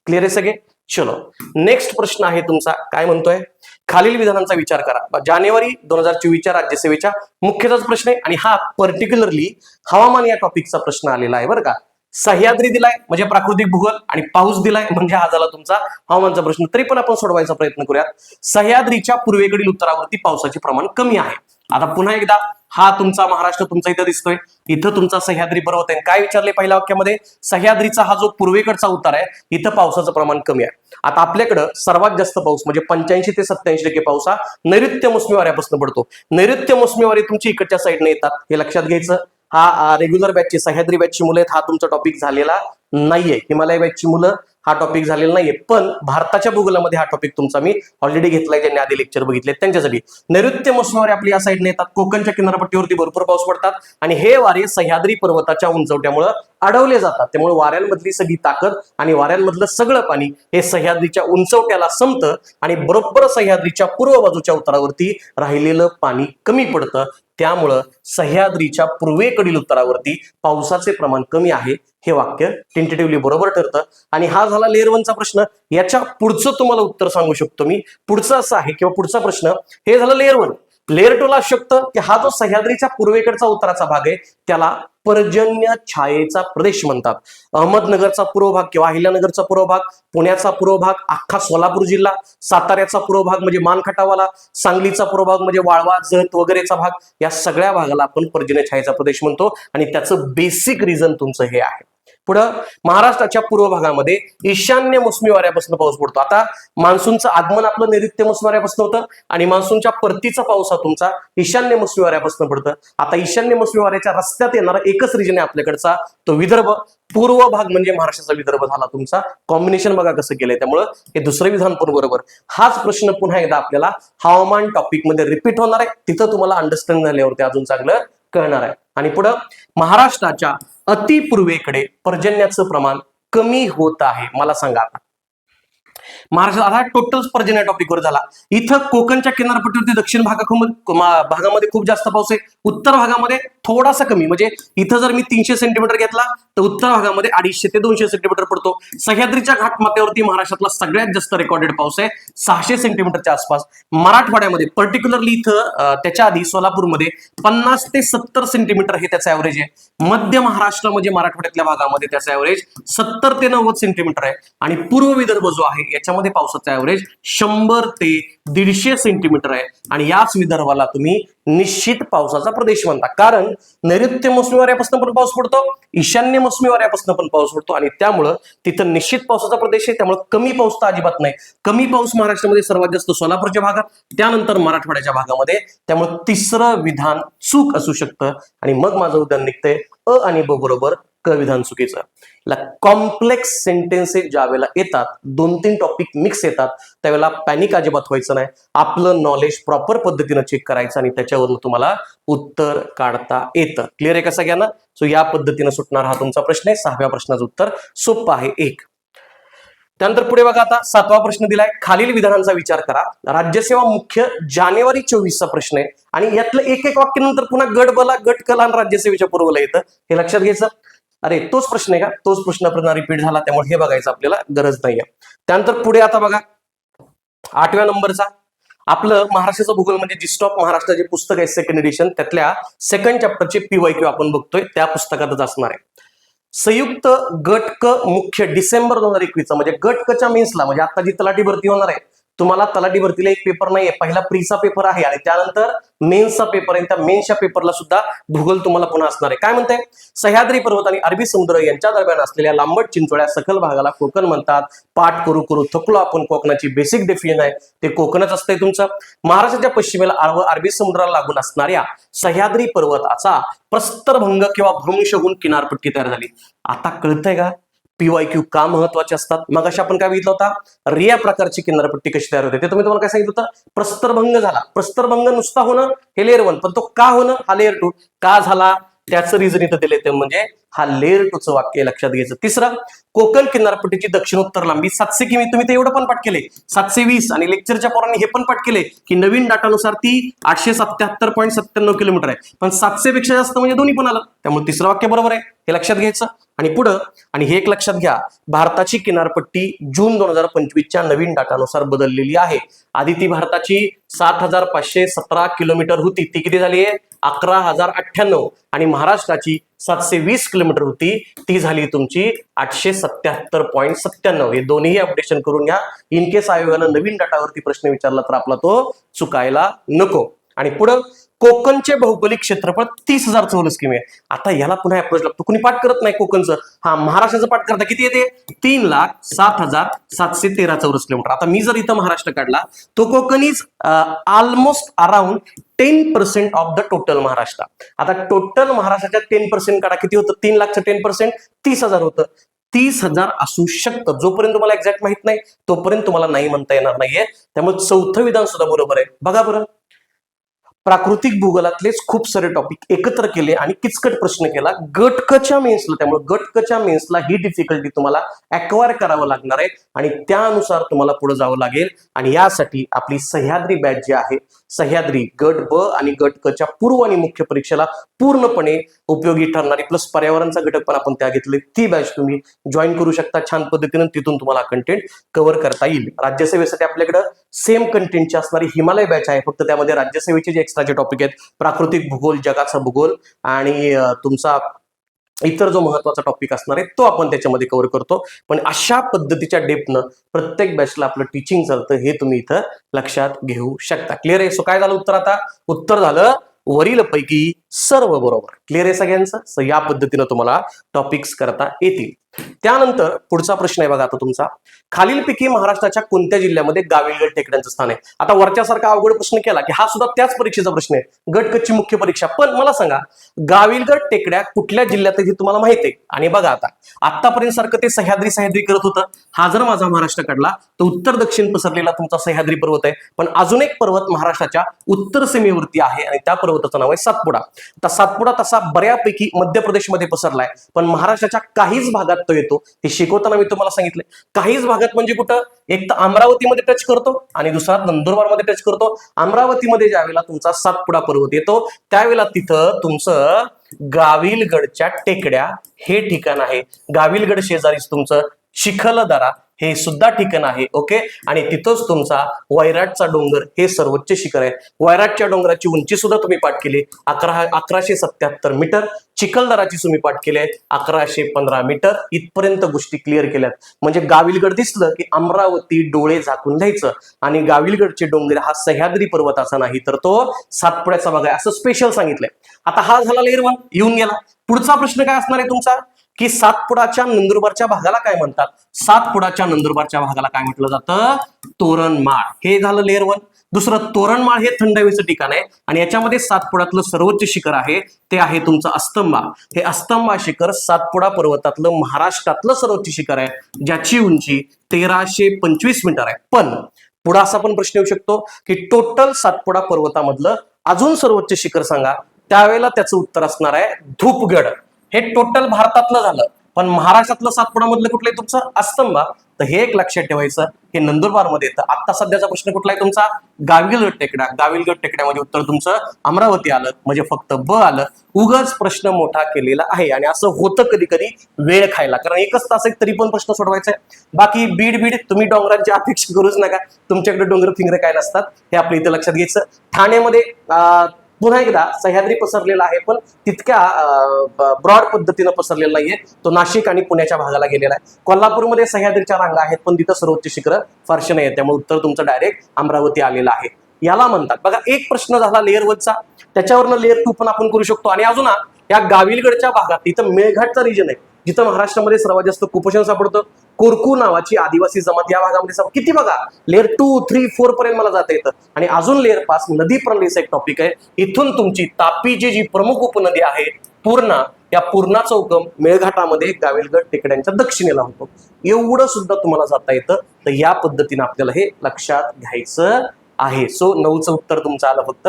क्लिअर आहे सगळे. चलो नेक्स्ट प्रश्न आहे तुमचा. काय म्हणतोय, खालील विधानांचा विचार करा. जानेवारी 2024च्या राज्यसेवेच्या मुख्यचाच प्रश्न आहे आणि हा पर्टिक्युलरली हवामान या टॉपिकचा प्रश्न आलेला आहे बरं का. सह्याद्री दिलाय म्हणजे प्राकृतिक भूगोल आणि पाऊस दिलाय म्हणजे हा झाला तुमचा हवामानचा प्रश्न. तरी पण आपण सोडवायचा प्रयत्न करूया. सह्याद्रीच्या पूर्वेकडील उत्तरावरती पावसाचे प्रमाण कमी आहे. आता पुन्हा एकदा हा तुमचा महाराष्ट्र तुमचा इथं दिसतोय, इथं तुमचा सह्याद्री पर्वत आहे. काय विचारले पहिल्या वाक्यामध्ये, सह्याद्रीचा हा जो पूर्वेकडचा उतार आहे इथं पावसाचं प्रमाण कमी आहे. आता आपल्याकडं सर्वात जास्त पाऊस म्हणजे 85 ते 87% पाऊस हा नैऋत्य मोसमी वाऱ्यापासून पडतो. नैऋत्य मोसमी वारे तुमची इकडच्या साईडने येतात, हे लक्षात घ्यायचं. हा रेग्युलर बॅचची सह्याद्री बॅचची मुलं आहेत, हा तुमचा टॉपिक झालेला नाहीये. हिमालय बॅचची मुलं हा टॉपिक झालेला नाहीये, पण भारताच्या भूगोलामध्ये हा टॉपिक तुमचा मी ऑलरेडी घेतलाय. ज्यांनी आधी लेक्चर बघितले त्यांच्यासाठी. नैऋत्य मोसमावारे आपली या साईडने येतात, कोकणच्या किनारपट्टीवरती भरपूर पाऊस पडतात आणि हे वारे सह्याद्री पर्वताच्या उंचवट्यामुळे अडवले जातात. त्यामुळे वाऱ्यांमधली सगळी ताकद आणि वाऱ्यांमधलं सगळं पाणी हे सह्याद्रीच्या उंचवट्याला संपतं आणि बरोबर सह्याद्रीच्या पूर्व बाजूच्या उतारावरती राहिलेलं पाणी कमी पडतं. त्यामुळं सह्याद्रीच्या पूर्वेकडील उतारावरती पावसाचे प्रमाण कमी आहे. हे वाक्य टेंटेटिव्हली बरोबर ठरतं. आणि हा झाला लेअर 1चा प्रश्न. याच्या पुढचं तुम्हाला उत्तर सांगू शकतो मी. पुढचं असं आहे किंवा पुढचा प्रश्न हे झालं लेअर 1. लेअर 2 ला असू शकतं की हा जो सह्याद्रीच्या पूर्वेकडचा उताराचा भाग आहे त्याला पर्जन्य छायेचा प्रदेश म्हणतात. अहमदनगरचा पूर्व भाग किंवा अहिल्यानगरचा पूर्व भाग, पुण्याचा पूर्व भाग, अख्खा सोलापूर जिल्हा, साताऱ्याचा पूर्व भाग म्हणजे मानखटावाला, सांगलीचा पूर्व भाग म्हणजे वाळवा, जत वगैरेचा भाग, या सगळ्या भागाला आपण पर्जन्य छायेचा प्रदेश म्हणतो आणि त्याचं बेसिक रिझन तुमचं हे आहे. पुढं महाराष्ट्राच्या पूर्व भागामध्ये ईशान्य मोसमी वाऱ्यापासून पाऊस पडतो. आता मान्सूनचं आगमन आपलं नैऋत्य मोसमी वाऱ्यापासून होतं आणि मान्सूनच्या परतीचा पाऊस हा तुमचा ईशान्य मोसमी वाऱ्यापासून पडतं. आता ईशान्य मोसमी वाऱ्याच्या रस्त्यात येणारा एकच रिजन आहे आपल्याकडचा, तो विदर्भ. पूर्व भाग म्हणजे महाराष्ट्राचा विदर्भ झाला तुमचा. कॉम्बिनेशन बघा कसं केलंय, त्यामुळं हे दुसरं विधान पण बरोबर. हाच प्रश्न पुन्हा एकदा आपल्याला हवामान टॉपिक मध्ये रिपीट होणार आहे. तिथं तुम्हाला अंडरस्टँड झाल्यावरती अजून चांगलं कळणार आहे. आणि पुढं महाराष्ट्राच्या अतिपूर्वेकडे पर्जन्याचं प्रमाण कमी होत आहे. मला सांगा आता महाराष्ट्रात आता टोटल पर्जन्य टॉपिकवर झाला. इथं कोकणच्या किनारपट्टीवरती दक्षिण भागामध्ये खूप जास्त पाऊस आहे. उत्तर भागामध्ये थोडासा कमी, म्हणजे इथं जर मी 300 सेंटीमीटर घेतला तर उत्तर भागामध्ये 250 ते 200 सेंटीमीटर पडतो. सह्याद्रीच्या घाटमाथ्यावरती महाराष्ट्रातला सगळ्यात जास्त रेकॉर्डेड पाऊस आहे 600 सेंटीमीटरच्या आसपास. मराठवाड्यामध्ये पर्टिक्युलरली इथं त्याच्या आधी सोलापूरमध्ये 50 ते 70 सेंटीमीटर हे त्याचं ऍव्हरेज आहे. मध्य महाराष्ट्र म्हणजे मराठवाड्यातल्या भागामध्ये त्याचं ऍव्हरेज 70 ते 90 सेंटीमीटर आहे आणि पूर्व विदर्भ जो आहे याच्यामध्ये पावसाचा ऍव्हरेज 100 ते 150 सेंटीमीटर आहे. आणि याच विदर्भाला तुम्ही निश्चित पावसाचा प्रदेश म्हणता, कारण नैऋत्य मोसमी वाऱ्यापासून पण पाऊस पडतो, ईशान्य मोसमी वाऱ्यापासून पण पाऊस पडतो आणि त्यामुळं तिथं निश्चित पावसाचा प्रदेश आहे. त्यामुळे कमी पाऊस तर अजिबात नाही. कमी पाऊस महाराष्ट्रामध्ये सर्वात जास्त सोलापूरच्या भागात, त्यानंतर मराठवाड्याच्या भागामध्ये. त्यामुळे तिसरं विधान चूक असू शकतं आणि मग माझं उदाहरण निघतंय अ आणि ब बरोबर क विधान चुकीचं. कॉम्प्लेक्स सेंटेन्सेस ज्या वेळेला येतात, 2-3 टॉपिक मिक्स येतात, त्यावेळेला पॅनिक अजिबात व्हायचं नाही. आपलं नॉलेज प्रॉपर पद्धतीनं चेक करायचं आणि त्याच्यावरून तुम्हाला उत्तर काढता येतं. क्लिअर आहे का सगळ्यांना? सो या पद्धतीनं सुटणार हा तुमचा प्रश्न आहे. 6व्या प्रश्नाचं उत्तर सोपं आहे 1. त्यानंतर पुढे बघा, आता 7वा प्रश्न दिलाय. खालील विधानांचा विचार करा. राज्यसेवा मुख्य जानेवारी 24चा प्रश्न आहे आणि यातलं एक वाक्य नंतर पुन्हा गट बला, गट कला आणि राज्यसेवेच्या पूर्वला येतं. हे लक्षात घ्यायचं. अरे तोच प्रश्न आहे का? तोच प्रश्न पुन्हा रिपीट झाला, त्यामुळे हे बघायचं आपल्याला गरज नाहीये. त्यानंतर पुढे आता बघा 8व्या नंबरचा आपलं महाराष्ट्राचं भूगोल म्हणजे जिस्ट ऑफ महाराष्ट्र जे पुस्तक आहे सेकंड एडिशन, त्यातल्या सेकंड चॅप्टरचे PYQ आपण बघतोय, त्या पुस्तकातच असणार आहे. संयुक्त गट क मुख्य डिसेंबर 2021 म्हणजे गट कच्या मेन्सला, म्हणजे आता जी तलाठी भरती होणार आहे, तुम्हाला तलाठी भरतीला एक पेपर नाहीये, पहिला प्रीचा पेपर आहे आणि त्यानंतर मेन्सचा पेपर आहे. त्या मेन्सच्या पेपरला सुद्धा भूगोल तुम्हाला पुन्हा असणार आहे. काय म्हणते? सह्याद्री पर्वत आणि अरबी समुद्र यांच्या दरम्यान असलेल्या लांबट चिंचोळ्या सखल भागाला कोकण म्हणतात. पाठ करू करू थकलो आपण. कोकणाची बेसिक डेफिनेशन आहे ते कोकणच असतंय तुमचं. महाराष्ट्राच्या पश्चिमेला अरबी समुद्राला लागून असणाऱ्या सह्याद्री पर्वताचा प्रस्तरभंग किंवा भ्रंशगुण किनारपट्टी तयार झाली. आता कळतंय का PYQ का महत्वाचे असतात? मग अशा आपण काय बघितलं होता, रिया प्रकारची किनारपट्टी कशी तयार होते ते तुम्ही तुम्हाला काय सांगितलं होतं? प्रस्तरभंग झाला. प्रस्तरभंग नुसता होणं हे लेअर 1, पण तो का होणं हा लेअर 2. का झाला त्याचं रिझन इथं दिले, ते म्हणजे हा लेअर 2चं वाक्य लक्षात घ्यायचं. तिसरं, कोकण किनारपट्टीची दक्षिणोत्तर लांबी 700 किमी. तुम्ही ते एवढं पण पाठ केले 720 आणि लेक्चरच्या पोरांनी हे पण पाठ केले की नवीन डाटानुसार ती 877.97 किलोमीटर आहे, पण 700 पेक्षा जास्त म्हणजे दोन्ही पण आलं, त्यामुळे तिसरं वाक्य बरोबर आहे. हे लक्षात घ्यायचं. आणि पुढं, आणि हे एक लक्षात घ्या, भारताची किनारपट्टी जून 2025च्या नवीन डाटानुसार बदललेली आहे. आधी ती भारताची 7,517 किलोमीटर होती, ती किती झाली आहे? 11,098. आणि महाराष्ट्राची 720 किलोमीटर होती, ती झाली तुमची 877.97. हे दोन्ही अपडेशन करून घ्या. इन केस आयोगानं नवीन डाटावरती प्रश्न विचारला तर आपला तो चुकायला नको. आणि पुढं कोकणचे भौगोलिक क्षेत्रफळ 30,000 चौरस किमी आहे. आता याला पुन्हा अप्रोच लागतो, कुणी पाठ करत नाही कोकणचं. हा, महाराष्ट्राचं पाठ करता किती येते? 3,07,713 चौरस किलोमीटर. आता मी जर इथं महाराष्ट्र काढला, तो Konkan is almost around 10% of the total Maharashtra. आता टोटल महाराष्ट्राच्या 10% काढा, किती होतं? 3,00,000चं 10% 30,000 होतं. 30,000 असू शकतं. जोपर्यंत तुम्हाला एक्झॅक्ट माहित नाही तोपर्यंत तुम्हाला नाही म्हणता येणार नाहीये. त्यामुळे चौथं विधान सुद्धा बरोबर आहे. बघा बरं, प्राकृतिक भूगोलातलेच खूप सारे टॉपिक एकत्र केले आणि किचकट प्रश्न केला गट क च्या मेन्सला. त्यामुळे गट क च्या मेन्सला ही डिफिकल्टी तुम्हाला अक्वायर करावं लागणार आहे आणि त्यानुसार तुम्हाला पुढे जावं लागेल. आणि यासाठी आपली सह्याद्री बॅच जी आहे, सह्याद्री गट ब आणि गट क च्या पूर्व आणि मुख्य परीक्षेला पूर्णपणे उपयोगी ठरणारी प्लस पर्यावरणचा घटक पण आपण त्या घेतले, ती बॅच तुम्ही जॉईन करू शकता छान पद्धतीने. तिथून तुम्हाला कंटेंट कव्हर करता येईल. राज्यसेवेसाठी आपल्याकडे सेम कंटेंटची असणारी हिमालय बॅच आहे, फक्त त्यामध्ये राज्यसेवेचे जे एक्स्ट्राचे टॉपिक आहेत, प्राकृतिक भूगोल, जगाचा भूगोल आणि तुमचा इतर जो महत्वाचा टॉपिक असणार आहे तो आपण त्याच्यामध्ये कव्हर करतो. पण अशा पद्धतीच्या डेपनं प्रत्येक बॅचला आपलं टीचिंग चालतं, हे तुम्ही इथं लक्षात घेऊ शकता. क्लिअर आहे? सो काय झालं उत्तर? आता उत्तर झालं वरील पैकी सर्व बरोबर. क्लिअर आहे सगळ्यांचं? सो या पद्धतीनं तुम्हाला टॉपिक्स करता येतील. त्यानंतर पुढचा प्रश्न आहे बघा आता तुमचा, खालीलपैकी महाराष्ट्राच्या कोणत्या जिल्ह्यामध्ये गाविलगड टेकड्यांचं स्थान आहे? आता वरच्यासारखा अवघड प्रश्न केला की हा सुद्धा त्याच परीक्षेचा प्रश्न आहे, गट कच्ची मुख्य परीक्षा. पण मला सांगा, गाविलगड टेकड्या कुठल्या जिल्ह्यात हे तुम्हाला माहिती आहे? आणि बघा आता आतापर्यंत सारखं ते सह्याद्री करत होतं. हा जर माझा महाराष्ट्र काढला तर उत्तर दक्षिण पसरलेला तुमचा सह्याद्री पर्वत आहे. पण अजून एक पर्वत महाराष्ट्राच्या उत्तर सीमेवरती आहे आणि त्या पर्वताचं नाव आहे सातपुडा. आता सातपुडा तसा बऱ्यापैकी मध्य प्रदेशमध्ये पसरलाय, पण महाराष्ट्राच्या काहीच भागात तो येतो. हे शिकवताना मी तुम्हाला सांगितलं, काहीच भागात म्हणजे कुठं? एक तर अमरावतीमध्ये टच करतो आणि दुसरा नंदुरबारमध्ये टच करतो. अमरावतीमध्ये ज्यावेळेला तुमचा सातपुडा पर्वत येतो त्यावेळेला तिथं तुमचं गाविलगडच्या टेकड्या हे ठिकाण आहे. गाविलगड शेजारीच तुमचं चिखलदरा हे सुद्धा ठिकाण आहे. ओके, आणि तिथंच तुमचा वैराटचा डोंगर हे सर्वोच्च शिखर आहे. वैराटच्या डोंगराची उंची सुद्धा तुम्ही पाठ केली 1177 मीटर. चिखलदराची तुम्ही पाठ केली आहे 1115 मीटर. इथपर्यंत गोष्टी क्लिअर केल्यात. म्हणजे गाविलगड दिसलं की अमरावती डोळे झाकून द्यायचं. आणि गाविलगडचे डोंगर हा सह्याद्री पर्वताचा नाही तर तो सातपुड्याचा भाग आहे, असं स्पेशल सांगितलंय. आता हा झाला लेयर 1 येऊन गेला. पुढचा प्रश्न काय असणार आहे तुमचा की सातपुडाच्या नंदुरबारच्या भागाला काय म्हणतात? सातपुडाच्या नंदुरबारच्या भागाला काय म्हटलं जातं? तोरणमाळ. हे झालं लेयर 1. दुसरं, तोरणमाळ हे थंड हवेचं ठिकाण आहे आणि याच्यामध्ये सातपुड्यातलं सर्वोच्च शिखर आहे ते आहे तुमचं अस्तंबा. हे अस्तंबा शिखर सातपुडा पर्वतातलं महाराष्ट्रातलं सर्वोच्च शिखर आहे, ज्याची उंची 1325 मीटर आहे. पण पुढे असा पण प्रश्न येऊ शकतो की टोटल सातपुडा पर्वतामधलं अजून सर्वोच्च शिखर सांगा. त्यावेळेला त्याचं उत्तर असणार आहे धूपगड. हे टोटल भारतातलं झालं, पण महाराष्ट्रातलं सातपुडा मधलं कुठलं आहे तुमचं? अस्तंबा. तर हे एक लक्षात ठेवायचं, हे नंदुरबार मध्ये येतं. आता सध्याचा प्रश्न कुठला आहे तुमचा? गाविलगड टेकड्या. गाविलगड टेकड्यामध्ये उत्तर तुमचं अमरावती आलं, म्हणजे फक्त ब आलं. उगाच प्रश्न मोठा केलेला आहे आणि असं होतं कधी कधी वेळ खायला, कारण एकच तास एक तरी पण प्रश्न सोडवायचा आहे. बाकी बीड तुम्ही डोंगरांची अपेक्षा करूच नका, तुमच्याकडे डोंगर फिंगर काय नसतात, हे आपल्या इथे लक्षात घ्यायचं. ठाण्यामध्ये पुन्हा एकदा सह्याद्री पसरलेला आहे, पण तितक्या ब्रॉड पद्धतीनं पसरलेला नाहीये. तो नाशिक आणि पुण्याच्या भागाला गेलेला आहे. कोल्हापूरमध्ये सह्याद्रीच्या रांगा आहेत, पण तिथं सर्वोच्च शिखर फारसे नाही. त्यामुळे उत्तर तुमचं डायरेक्ट अमरावती आलेलं आहे. याला म्हणतात बघा, एक प्रश्न झाला लेअर 1चा, त्याच्यावरनं लेअर 2 पण आपण करू शकतो. आणि अजून या गाविलगडच्या भागात इथं मेळघाटचा रिजन आहे, जिथं महाराष्ट्रामध्ये सर्वात जास्त कुपोषण सापडतं. कोरकू नावाची आदिवासी जमात या भागामध्ये किती बघा, लेअर 2, 3, 4 पर्यंत मला जाता येतं. आणि अजून लेअर 5 नदी प्रणालीचा एक टॉपिक आहे. इथून तुमची तापीची जी प्रमुख उपनदी आहे पूर्णा, या पूर्णाचा उगम मेळघाटामध्ये गाविलगड टेकड्यांच्या दक्षिणेला होतो. एवढं सुद्धा तुम्हाला जाता येतं. तर या पद्धतीने आपल्याला हे लक्षात घ्यायचं आहे. सो 9चं उत्तर तुमचं आलं फक्त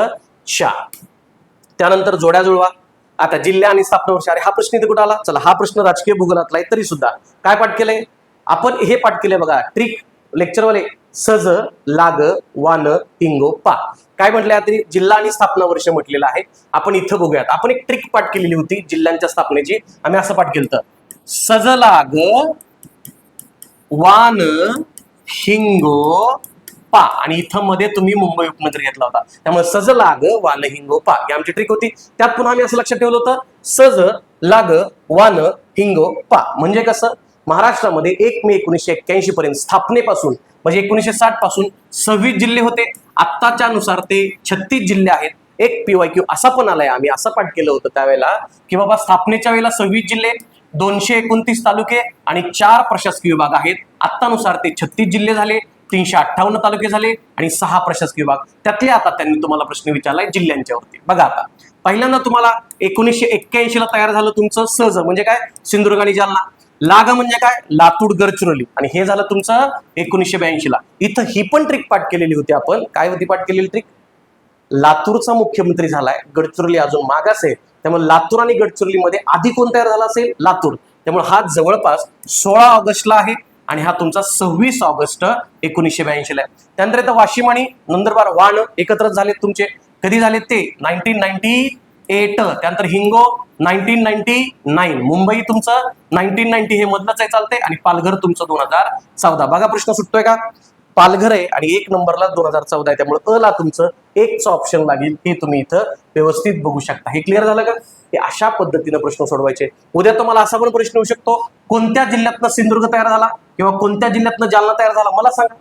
4. त्यानंतर जोड्या जुळवा. आता जिल्हा आणि स्थापना वर्ष, अरे हा प्रश्न इथे कुठे आला? चला, हा प्रश्न राजकीय भूगोलातला आहे, तरी सुद्धा काय पाठ केलंय आपण? हे पाठ केलंय बघा, ट्रिक लेक्चरवाले. सज, लाग, वान, हिंगो, पा. काय म्हटलंय आता? जिल्हा आणि स्थापना वर्ष म्हटलेलं आहे. आपण इथं बघूयात. आपण एक ट्रिक पाठ केलेली होती जिल्ह्यांच्या स्थापनेची. आम्ही असं पाठ केलं, सज लाग वान हिंगो पा. आणि इथं मध्ये तुम्ही मुंबई उपनगर घेतला होता, त्यामुळे सज लाग वान हिंगो पा ही आमची ट्रिक होती. त्यात पुन्हा आम्ही असं लक्षात ठेवलं होतं, सज लाग वान हिंगो पा. म्हणजे कसं, महाराष्ट्रामध्ये 1 मे 1981 पर्यंत स्थापनेपासून म्हणजे 1960 पासून 26 जिल्हे होते. आत्ताच्या नुसार ते 36 जिल्हे आहेत. एक पीवायक्यू असा पण आलाय, आम्ही असं पाठ केलं होतं त्यावेळेला की बाबा स्थापनेच्या वेळेला 26 जिल्हे, 229 तालुके आणि 4 प्रशासकीय विभाग आहेत. आत्तानुसार ते 36 जिल्हे झाले, 358 तालुके झाले आणि 6 प्रशासकीय विभाग. त्यातले आता त्यांनी तुम्हाला प्रश्न विचारलाय जिल्ह्यांच्या वरती. बघा आता पहिल्यांदा तुम्हाला 1981 ला तयार झालं तुमचं सहज म्हणजे काय सिंधुदुर्ग आणि जालना. लाग म्हणजे काय लातूर गडचिरोली आणि हे झालं तुमचं 1982 ला. इथं ही पण ट्रिक पाठ केलेली होती आपण. काय होती पाठ केलेली ट्रिक? लातूरचा मुख्यमंत्री झालाय, गडचिरोली अजून मागास आहे, त्यामुळे लातूर आणि गडचिरोलीमध्ये आधी कोण तयार झाला असेल? लातूर. त्यामुळे हा जवळपास 16 ऑगस्टला आहे आणि हा तुमचा 26 ऑगस्ट 1982 ला आहे. त्यानंतर इथं वाशिम आणि नंदुरबार वाण एकत्रच झाले तुमचे. कधी झाले ते? 1998. त्यानंतर हिंगो 1999. मुंबई तुमचं 1990 हे मधलंच आहे चालतंय आणि पालघर तुमचं 2014. बघा प्रश्न सुटतोय का? पालघर आहे आणि 1 नंबरला 2014 आहे, त्यामुळे ला तुमचं 1चं ऑप्शन लागेल. हे तुम्ही इथं व्यवस्थित बघू शकता. हे क्लिअर झालं का? हे अशा पद्धतीनं प्रश्न सोडवायचे. उद्या तुम्हाला असा पण प्रश्न येऊ शकतो, कोणत्या जिल्ह्यातनं सिंधुदुर्ग तयार झाला किंवा कोणत्या जिल्ह्यातनं जालना तयार झाला मला सांगा.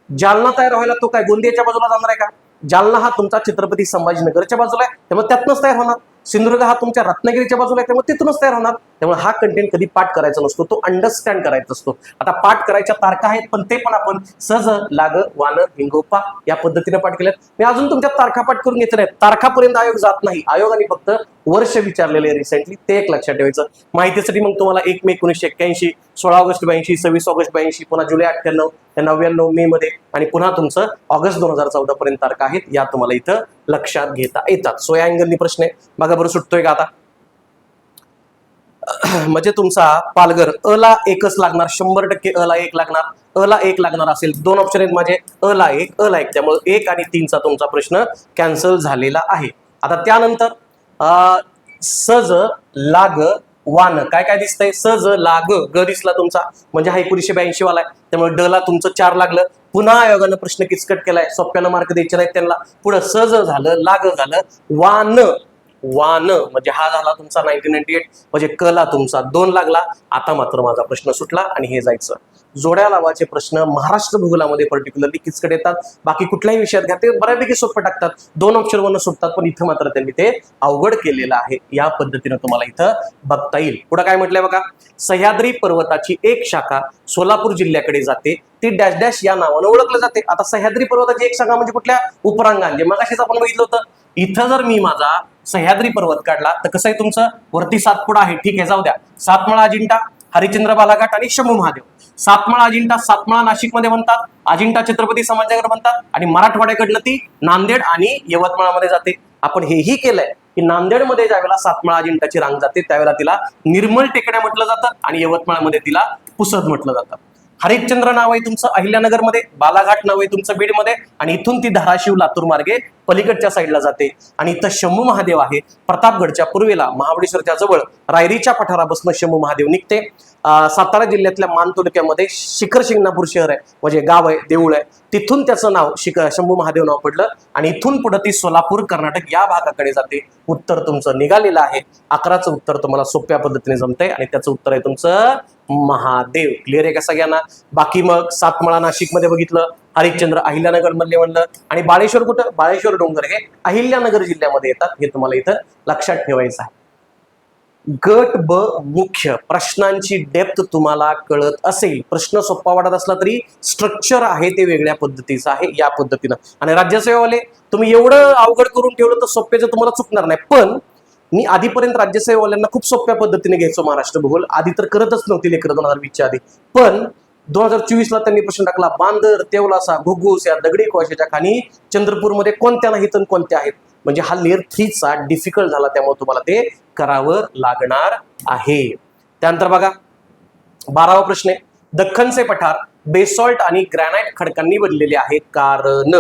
जालना तयार व्हायला तो काय गोंदियाच्या बाजूला जाणार आहे का? जालना हा तुमचा छत्रपती संभाजीनगरच्या बाजूला आहे, त्यामुळे त्यातनंच तयार होणार. सिंधुदुर्ग हा तुमच्या रत्नागिरीच्या बाजूला आहे, त्यामुळे तिथूनच तयार होणार. त्यामुळे हा कंटेंट कधी पाठ करायचा नसतो, तो अंडरस्टँड करायचा असतो. आता पाठ करायच्या तारखा आहेत, पण ते पण आपण सहज लाग वान हिंगोपा या पद्धतीने पाठ केल्यात. मी अजून तुमच्या तारखा पाठ करून घेतल्या आहेत. तारखापर्यंत आयोग जात नाही, आयोगाने फक्त वर्ष विचारलेले आहे रिसेंटली, ते एक लक्षात ठेवायचं. माहितीसाठी मग तुम्हाला 1 मे 1981, 16 ऑगस्ट 82, 26 ऑगस्ट 82, पुन्हा जुलै 98, 99 मे मध्ये आणि पुन्हा तुमचं ऑगस्ट 2014 पर्यंत तारखा आहेत, या तुम्हाला इथं लक्षात घेता येतात. सो या अँगलनी प्रश्न आहे. बघा बरं सुटतोय का आता? म्हणजे तुमचा पालघर ला 1च लागणार, 100% ला 1 लागणार. ला 1 लागणार असेल. 2 ऑप्शन आहेत माझे, ला 1, ला 1, त्यामुळे 1 आणि 3चा तुमचा प्रश्न कॅन्सल झालेला आहे. आता त्यानंतर सज लाग वान काय काय दिसतंय? सज लाग ग दिसला तुमचा, म्हणजे हा 1982 वाला आहे, त्यामुळे ड ला तुमचं 4 लागलं. पुन्हा आयोगानं प्रश्न किचकट केलाय, सोप्यानं मार्क द्यायचे नाहीत त्यांना. पुढे सज झालं, लाग झालं, वान वान म्हणजे हा झाला तुमचा 1998, म्हणजे क ला तुमचा 2 लागला. आता मात्र माझा प्रश्न सुटला आणि हे जायचं. जोड्या लावाचे प्रश्न महाराष्ट्र भूगोलामध्ये पर्टिक्युलरली किचकट येतात. बाकी कुठल्याही विषयात घ्या ते बऱ्यापैकी सोपं टाकतात, 2 ऑप्शनवरनं सुटतात, पण इथं मात्र त्यांनी ते अवघड केलेलं आहे. या पद्धतीनं तुम्हाला इथं बघता येईल. पुढे काय म्हटलंय बघा, सह्याद्री पर्वताची एक शाखा सोलापूर जिल्ह्याकडे जाते, ती डॅश डॅश या नावानं ओळखलं जाते. आता सह्याद्री पर्वताची एक शाखा म्हणजे कुठल्या? उपरांगांचे. जे मगाशीच आपण बघितलं होतं. इथं जर मी माझा सह्याद्री पर्वत काढला तर कसं आहे तुमचं? वरती सातपुडा आहे, ठीक आहे, जाऊ द्या. सातमाळा अजिंठा, हरिश्चंद्र बालाघाट आणि शंभू महादेव. सातमाळा अजिंठा, सातमाळा नाशिकमध्ये म्हणतात, अजिंठा छत्रपती संभाजीनगर म्हणतात आणि मराठवाड्याकडनं ती नांदेड आणि यवतमाळमध्ये जाते. आपण हेही केलंय की नांदेडमध्ये ज्यावेळेला सातमाळा अजिंठाची रांग जाते त्यावेळेला तिला निर्मल टेकड्या म्हटलं जातं आणि यवतमाळमध्ये तिला पुसद म्हटलं जातं. हरिश्चंद्र नाव आहे तुमचं अहिल्यानगरमध्ये, बालाघाट नाव आहे तुमचं बीडमध्ये आणि इथून ती धाराशिव लातूर मार्गे पलीकडच्या साईडला जाते. आणि इथं शंभू महादेव आहे, प्रतापगडच्या पूर्वेला महाबळेश्वरच्या जवळ रायरीच्या पठारापासून शंभू महादेव निघते. सातारा जिल्ह्यातल्या मान तालुक्यामध्ये शिखर शिंगणापूर शहर आहे, म्हणजे गाव आहे, देऊळ आहे, तिथून त्याचं नाव शंभू महादेव नाव पडलं आणि इथून पुढे ती सोलापूर कर्नाटक या भागाकडे जाते. उत्तर तुमचं निघालेलं आहे. 11चं उत्तर तुम्हाला सोप्या पद्धतीने जमतंय आणि त्याचं उत्तर आहे तुमचं महादेव. क्लिअर आहे का सगळ्यांना? बाकी मग सातमाळा नाशिकमध्ये बघितलं, हरिश्चंद्र अहिल्यानगर मध्ये म्हणलं आणि बाळेश्वर कुठं? बाळेश्वर डोंगर हे अहिल्यानगर जिल्ह्यामध्ये येतात, हे तुम्हाला इथं लक्षात ठेवायचं आहे. गट ब मुख्य प्रश्नांची डेप्थ तुम्हाला कळत असेल, प्रश्न सोपा वाटत असला तरी स्ट्रक्चर आहे ते वेगळ्या पद्धतीचं आहे, या पद्धतीनं. आणि राज्यसेवावाले तुम्ही एवढं अवघड करून ठेवलं तर सोप्याचं तुम्हाला चुकणार नाही. पण मी आधीपर्यंत राज्यसेवाल्यांना खूप सोप्या पद्धतीने घ्यायचो महाराष्ट्र भूगोल, आधी तर करतच नव्हती लेकर 2020च्या आधी. पण 2024 ला त्यांनी प्रश्न टाकला, बांदर, तेवलासा, घुगुस या दगडी कोळशाच्या खाणी चंद्रपूरमध्ये कोणत्या नाहीत आणि कोणत्या आहेत. म्हणजे हा लेअर 3चा डिफिकल्ट झाला, त्यामुळे तुम्हाला ते करावं लागणार आहे. त्यानंतर बघा 12वा प्रश्न आहे, दख्खनचे पठार बेसॉल्ट आणि ग्रॅनाइट खडकांनी बनलेले आहे, कारण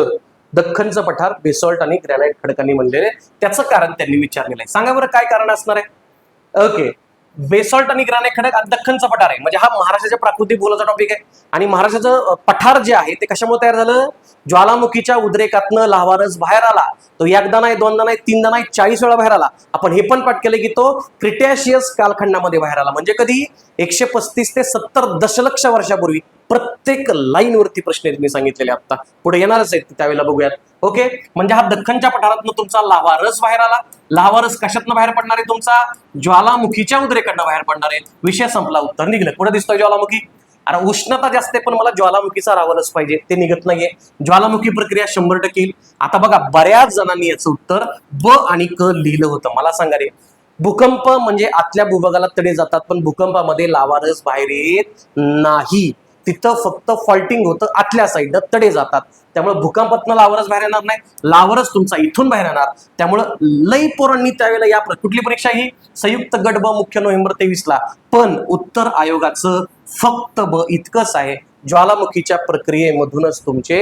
दख्खनचं पठार बेसॉल्ट आणि ग्रॅनाइट खडकांनी बनलेले, त्याचं कारण त्यांनी विचारलेलं आहे. सांगा बरं काय कारण असणार आहे? ओके, बेसॉल्ट आणि ग्रॅनाइट खडक आणि दख्खनचं पठार आहे, म्हणजे हा महाराष्ट्राच्या प्राकृतिक भूगोलाचा टॉपिक आहे. आणि महाराष्ट्राचं पठार जे आहे ते कशामुळे तयार झालं? ज्वालामुखीच्या उद्रेकातनं लाव्हा रस बाहेर आला. तो एकदा नाही, दोनदा नाही, तीनदा नाही, 40 वेळा बाहेर आला. आपण हे पण पाठ केलं की तो क्रिटॅशियस कालखंडामध्ये बाहेर आला, म्हणजे कधी 135 ते 70 दशलक्ष वर्षापूर्वी. प्रत्येक लाईनवरती प्रश्न आहेत मी सांगितलेले आता पुढे येणारच आहेत त्यावेळेला बघूयात. ओके, म्हणजे हा दख्खनच्या पठारातनं तुमचा लाव्हा रस बाहेर आला. लाव्हा रस कशातनं बाहेर पडणार आहे? तुमचा ज्वालामुखीच्या उद्रेकडनं बाहेर पडणार आहे. विषय संपला, उत्तर निघलं. पुढे दिसतोय ज्वालामुखी. अरे उष्णता जास्त आहे पण मला ज्वालामुखीचा रावरच पाहिजे, ते निघत नाहीये. ज्वालामुखी प्रक्रिया 100% येईल. आता बघा बऱ्याच जणांनी याचं उत्तर ब आणि क लिहिलं होतं. मला सांगा रे, भूकंप म्हणजे आतल्या भूभागाला तडे जातात पण भूकंपामध्ये लावारस बाहेर येत नाही. तिथं फक्त फॉल्टिंग होतं, आतल्या साईडनं तडे जातात. त्यामुळे भूकंपातनं लावरस बाहेर येणार नाही, लावरस तुमचा इथून बाहेर येणार. त्यामुळं लई पोरांनी त्यावेळेला या कुठली परीक्षा ही संयुक्त गट ब मुख्य नोव्हेंबर 23 पण उत्तर आयोगाचं फक्त ब इतकंच आहे. ज्वालामुखीच्या प्रक्रियेमधूनच तुमचे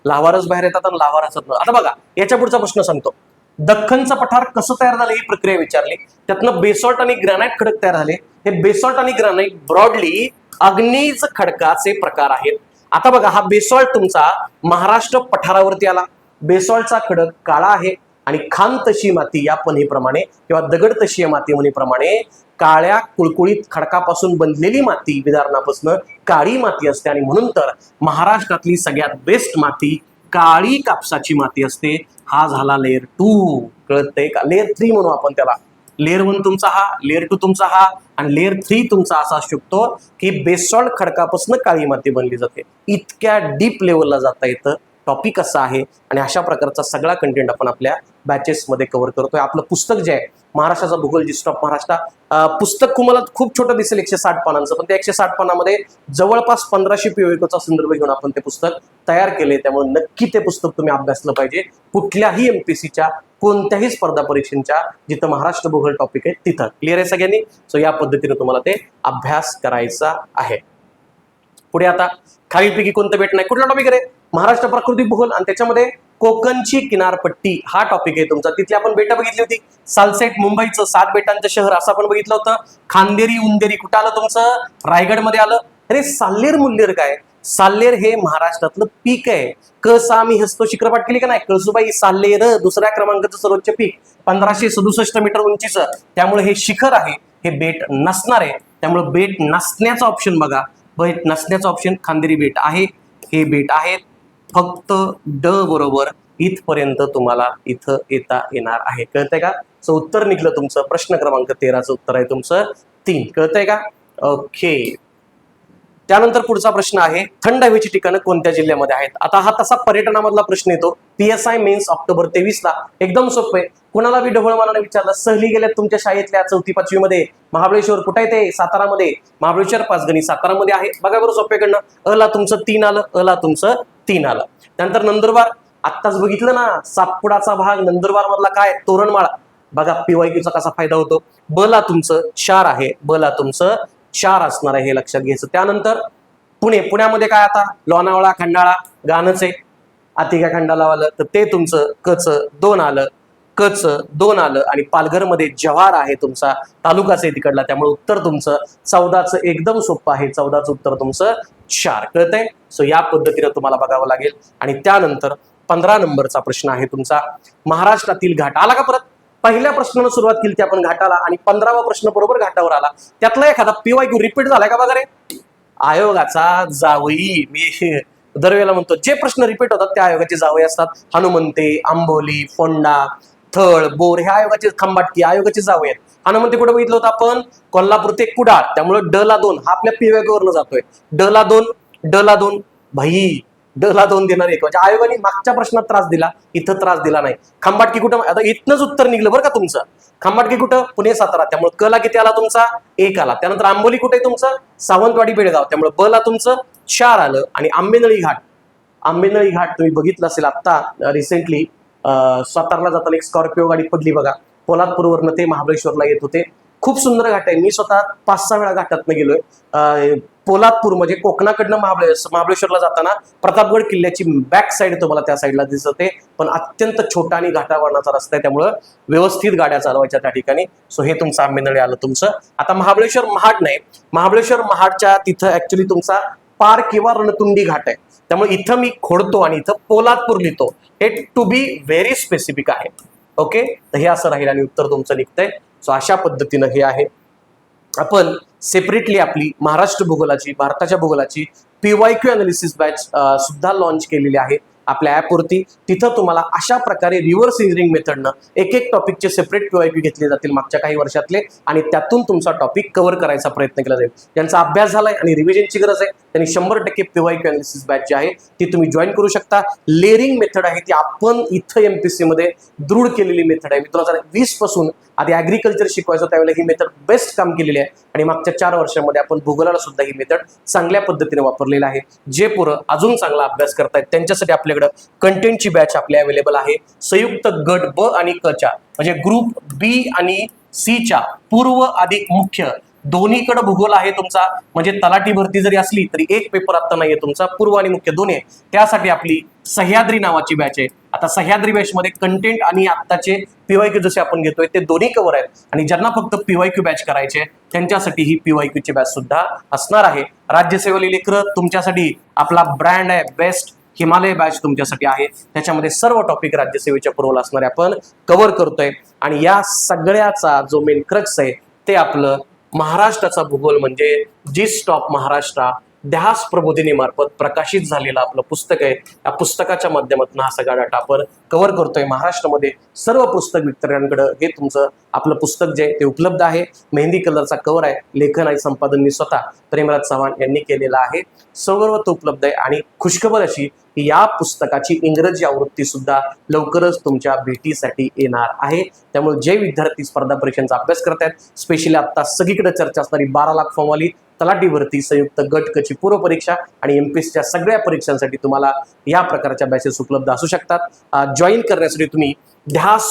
लावारस बाहेर येतात आणि लावारस. आता बघा याच्या पुढचा प्रश्न सांगतो. दख्खनचं पठार कसं तयार झालं ही प्रक्रिया विचारली. त्यातनं बेसॉल्ट आणि ग्रॅनाइट खडक तयार झाले. हे बेसॉल्ट आणि ग्रॅनाइट ब्रॉडली अग्नीज खडकाचे प्रकार आहेत. आता बघा हा बेसॉल्ट तुमचा महाराष्ट्र पठारावरती आला. बेसॉल्टचा खडक काळा आहे आणि खान तशी माती या पणीप्रमाणे किंवा दगड तशीय माती म्हणीप्रमाणे काळ्या कुळकुळीत खडकापासून बनलेली माती विदारणापासून काळी माती असते आणि म्हणून तर महाराष्ट्रातली सगळ्यात बेस्ट माती काळी कापसाची माती असते. हा झाला लेअर 2. कळतंय का? लेअर 3 म्हणू आपण त्याला. लेअर 1 तुमचा हा, लेअर 2 तुमचा हा आणि लेअर 3 तुमचा असा असू शकतो की बेसॉल्ट खडकापासून काळी माती बनली जाते. इतक्या डीप लेवलला जाता येतं. टॉपिक असा आहे आणि अशा प्रकारचा सगळा कंटेंट आपण आपल्या बॅचेसमध्ये कव्हर करतोय. आपलं पुस्तक जे आहे महाराष्ट्राचा भूगोल जिस्ट ऑफ महाराष्ट्र पुस्तक तुम्हाला खूप छोटं दिसेल 160 पानांचं, पण त्या 160 पानामध्ये जवळपास 1500 POIQचा संदर्भ घेऊन आपण ते पुस्तक तयार केले. त्यामुळे नक्की ते पुस्तक तुम्ही अभ्यासलं पाहिजे. कुठल्याही MPSCच्या कोणत्याही स्पर्धा परीक्षांच्या जिथं महाराष्ट्र भूगोल टॉपिक आहे तिथं. क्लिअर आहे सगळ्यांनी? सो या पद्धतीने तुम्हाला ते अभ्यास करायचा आहे. पुढे आता खालीलपैकी कोणतं बेट नाही, कुठला टॉपिक आहे? महाराष्ट्र प्राकृतिक भूगोल आणि त्याच्यामध्ये कोकणची किनारपट्टी हा टॉपिक आहे तुमचा. तिथली आपण बेटं बघितली होती. सालसेट मुंबईचं 7 बेटांचं शहर असं आपण बघितलं होतं. खांदेरी उंदेरी कुठं आलं तुमचं? रायगडमध्ये आलं. अरे साल्लेर मुल्लेर काय? साल्लेर हे महाराष्ट्रातलं पीक आहे. कसं आम्ही हसतो शिखरपाठ केली का नाही? कळसुबाई साल्लेर 2ऱ्या क्रमांकाचं सर्वोच्च पीक 1567 मीटर उंचीचं. त्यामुळे हे शिखर आहे, हे बेट नसणार आहे. त्यामुळे बेट नसण्याचा ऑप्शन बघा. बेट नसण्याचा ऑप्शन खांदेरी बेट आहे, हे बेट आहेत. फक्त ड बरोबर इथपर्यंत तुम्हाला इथं येता येणार आहे. कळतंय का? सो उत्तर निघलं तुमचं. प्रश्न क्रमांक 13चं उत्तर आहे तुमचं 3. कळतंय का? ओके. त्यानंतर पुढचा प्रश्न आहे थंड हवेची ठिकाणं कोणत्या जिल्ह्यामध्ये आहेत? आता हा तसा पर्यटनामधला प्रश्न येतो. PSI मेन्स ऑक्टोबर 23 एकदम सोपं आहे. कुणाला बी ढवळमानाने विचारलं सहली गेल्यात तुमच्या शाळेतल्या 4वी 5वी मध्ये महाबळेश्वर कुठे आहे? ते सातारामध्ये. महाबळेश्वर 5 गणी सातारामध्ये आहे. बघा बरं सोप्याकडनं. अला तुमचं 3 आलं, अला तुमचं 3 आलं. त्यानंतर नंदुरबार आत्ताच बघितलं ना, सातपुडाचा भाग नंदुरबार मधला काय? तोरणमाळा. बघा PYQचा कसा फायदा होतो. बला तुमचं 4 आहे, बला तुमचं 4 असणार आहे, हे लक्षात घ्यायचं. त्यानंतर पुणे, पुण्यामध्ये काय आता? लोणावळा खंडाळा गाणंच आहे. आतिका खंडाला आलं तर ते तुमचं कच 2 आलं, कच 2 आलं आणि पालघरमध्ये जव्हार आहे तुमचा तालुकाच आहे तिकडला. त्यामुळे उत्तर तुमचं 14चं एकदम सोपं आहे. 14चं उत्तर तुमचं 4. कळतंय? सो या पद्धतीने तुम्हाला बघावं लागेल. आणि त्यानंतर 15 नंबरचा प्रश्न आहे तुमचा महाराष्ट्रातील घाट. आला का परत? पहिल्या प्रश्नानं सुरुवात केली ती आपण घाटाला आणि 15वा प्रश्न बरोबर घाटावर आला. त्यातला एखादा PYQ रिपीट झालाय का बघा रे? आयोगाचा जावई. मी दरवेळेला म्हणतो जे प्रश्न रिपीट होतात त्या आयोगाचे जावई असतात. हनुमंते, आंबोली, फोंडा, थळ, बोर हे आयोगाचे, खंबाटकी आयोगाचे जावई आहेत. हनुमंते कुठे बघितलं होतं आपण? कोल्हापूर ते कुडाळ. त्यामुळे ड ला 2 हा आपल्या PYQ वरनं जातोय. ड ला 2, ड ला 2 भाई, ड ला 2 देणार एक. म्हणजे आयोगाने मागच्या प्रश्नात त्रास दिला, इथं त्रास दिला नाही. खंबाटकी कुठं? आता इथनंच उत्तर निघलं बरं का तुमचं. खंबाटकी कुठं? पुणे सातारा. त्यामुळे क ला किती आला तुमचा? 1 आला. त्यानंतर आंबोली कुठे तुमचं? सावंतवाडी बेळगाव. त्यामुळे ब ला तुमचं 4 आलं. आणि आंबेनळी घाट, आंबेनळी घाट तुम्ही बघितलं असेल आता रिसेंटली सातारला जाताना एक स्कॉर्पिओ गाडी पडली बघा. पोलादपूरवरनं ते महाबळेश्वरला येत होते. खूप सुंदर घाट आहे. मी स्वतः 5-6 वेळा घाटातनं गेलोय. पोलादपूर म्हणजे कोकणाकडनं महाबळेश्वरला जाताना प्रतापगड किल्ल्याची बॅक साईड तुम्हाला त्या साईडला दिसते. पण अत्यंत छोटा आणि घाटावरणाचा रस्ता आहे. त्यामुळं व्यवस्थित गाड्या चालवायच्या त्या ठिकाणी. सो हे तुमचं आंबेनळी आलं तुमचं. आता महाबळेश्वर महाड नाही, महाबळेश्वर महाडच्या तिथं ऍक्च्युली तुमचा पार किंवा रणतुंडी घाट आहे. त्यामुळे इथं मी खोडतो आणि इथं पोलादपूर लिहितो. हे टू बी व्हेरी स्पेसिफिक आहे. ओके, तर हे असं राहील आणि उत्तर तुमचं निघतंय. सो अशा पद्धतीनं हे आहे. आपण सेपरेटली आपली महाराष्ट्र भूगोलाची, भारताच्या भूगोलाची PYQ अनालिसिस बॅच सुद्धा लॉन्च केलेली आहे आपल्या ॲपवरती. तिथं तुम्हाला अशा प्रकारे रिव्हर्स इंजिनिअरिंग मेथडनं एक एक टॉपिकचे सेपरेट PYQ घेतले जातील मागच्या काही वर्षातले, आणि त्यातून तुमचा टॉपिक कव्हर करायचा प्रयत्न केला जाईल. ज्यांचा अभ्यास झालाय आणि रिव्हिजनची गरज आहे त्यांनी 100% PYQ अनालिसिस बॅच जी आहे ती तुम्ही जॉईन करू शकता. लेअरिंग मेथड आहे ती आपण इथं MPSC मध्ये दृढ केलेली मेथड आहे. 2020 पासून आधी ॲग्रिकल्चर शिकवायचं त्यावेळेला ही मेथड बेस्ट काम केलेली आहे, आणि मागच्या 4 वर्षांमध्ये आपण भूगोलाला सुद्धा ही मेथड चांगल्या पद्धतीने वापरलेली आहे. जे पोरं अजून चांगला अभ्यास करतायत त्यांच्यासाठी आपल्याकडे कंटेंटची बॅच आपली अवेलेबल आहे. संयुक्त गट ब आणि क च्या म्हणजे ग्रुप बी आणि सी च्या पूर्व अधिक मुख्य दोन्हीकडे भूगोल आहे तुमचा. म्हणजे तलाठी भरती जरी असली तरी एक पेपर आता नाहीये तुमचा, पूर्व आणि मुख्य दोन्ही आहे. त्यासाठी आपली सह्याद्री नावाची बॅच आहे. आता सह्याद्री बॅच मध्ये कंटेंट आणि आत्ताचे PYQ जसे आपण घेतोय ते दोन्ही कव्हर आहेत, आणि ज्यांना फक्त PYQ बॅच करायचे त्यांच्यासाठी ही PYQ ची बॅच सुद्धा असणार आहे. राज्यसेवेली लेकरं तुमच्यासाठी आपला ब्रँड आहे बेस्ट हिमालय बॅच तुमच्यासाठी आहे. त्याच्यामध्ये सर्व टॉपिक राज्यसेवेच्या पूर्वला असणारे आपण कव्हर करतोय, आणि या सगळ्याचा जो मेन क्रक्स आहे ते आपलं महाराष्ट्राचा भूगोल म्हणजे जिस्ट ऑफ महाराष्ट्र ध्यास प्रबोधिनी मार्फत प्रकाशित झालेलं आपलं पुस्तक आहे. या पुस्तकाच्या माध्यमातून हा सगळा डाटा आपण कव्हर करतोय. महाराष्ट्रामध्ये सर्व पुस्तक विक्रेत्यांकडे हे तुमचं आपलं पुस्तक जे आहे ते उपलब्ध आहे. मेहंदी कलरचा कव्हर आहे. लेखन आणि संपादन मी स्वतः प्रेमराज चव्हाण यांनी केलेला आहे. सर्व तो उपलब्ध आहे, आणि खुशखबर अशी या पुस्तकाची इंग्रजी आवृत्ती सुद्धा लवकरच तुमच्या भेटीसाठी येणार आहे. त्यामुळे जे विद्यार्थी स्पर्धा परीक्षांचा अभ्यास करतायत, स्पेशली आता सगळीकडे चर्चा असणारी 12 लाख फॉर्मवाली तलाठी भरती, संयुक्त गट क ची पूर्व परीक्षा आणि MPSCच्या सगळ्या परीक्षांसाठी तुम्हाला या प्रकारच्या बॅचेस उपलब्ध असू शकतात. जॉईन करण्यासाठी तुम्ही ध्यास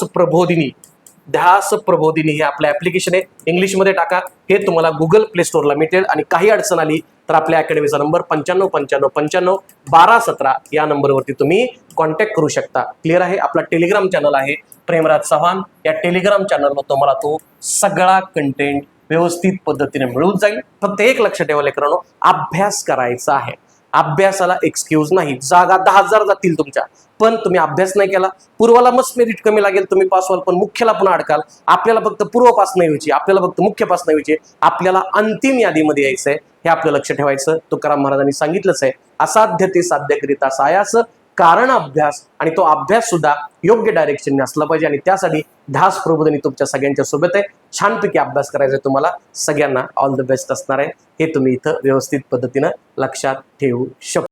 प्रबोधिनी हे आपलं ऍप्लिकेशन आहे, इंग्लिशमध्ये टाका. हे तुम्हाला गुगल प्ले स्टोअरला मिळेल, आणि काही अडचण आली तर आपल्या अकॅडमीचा नंबर 959595 या नंबरवरती तुम्ही कॉन्टॅक्ट करू शकता. क्लिअर आहे. आपला टेलिग्राम चॅनल आहे प्रेमराज चव्हाण. या टेलिग्राम चॅनलवर तुम्हाला तो सगळा कंटेंट व्यवस्थित पद्धतीने मिळून जाईल. फक्त एक लक्ष ठेवा लेकरांनो, अभ्यास करायचा आहे. अभ्यासाला एक्सक्यूज नाही. जागा 10,000 जातील तुमच्या, पण तुम्ही अभ्यास नाही केला, पूर्वाला मस्त मेरिट कमी लागेल, तुम्ही पास व्हाल, पण मुख्यला पुन्हा अडकाल. आपल्याला फक्त पूर्व पास नाही व्हायची, आपल्याला फक्त मुख्य पास नाही व्हायचे, आपल्याला अंतिम यादीमध्ये यायचंय. हे आपलं लक्ष ठेवायचं. तुकाराम महाराजांनी सांगितलंच आहे, असाध्य ते साध्य करिता सायास कारण अभ्यास, आणि तो अभ्यास सुद्धा योग्य डायरेक्शनने असला पाहिजे. आणि त्यासाठी ध्यास प्रबोधिनी तुमच्या सगळ्यांच्या सोबत आहे. छानपैकी अभ्यास करायचा आहे तुम्हाला सगळ्यांना. ऑल द बेस्ट असणार आहे. हे तुम्ही इथं व्यवस्थित पद्धतीनं लक्षात ठेवू शकता.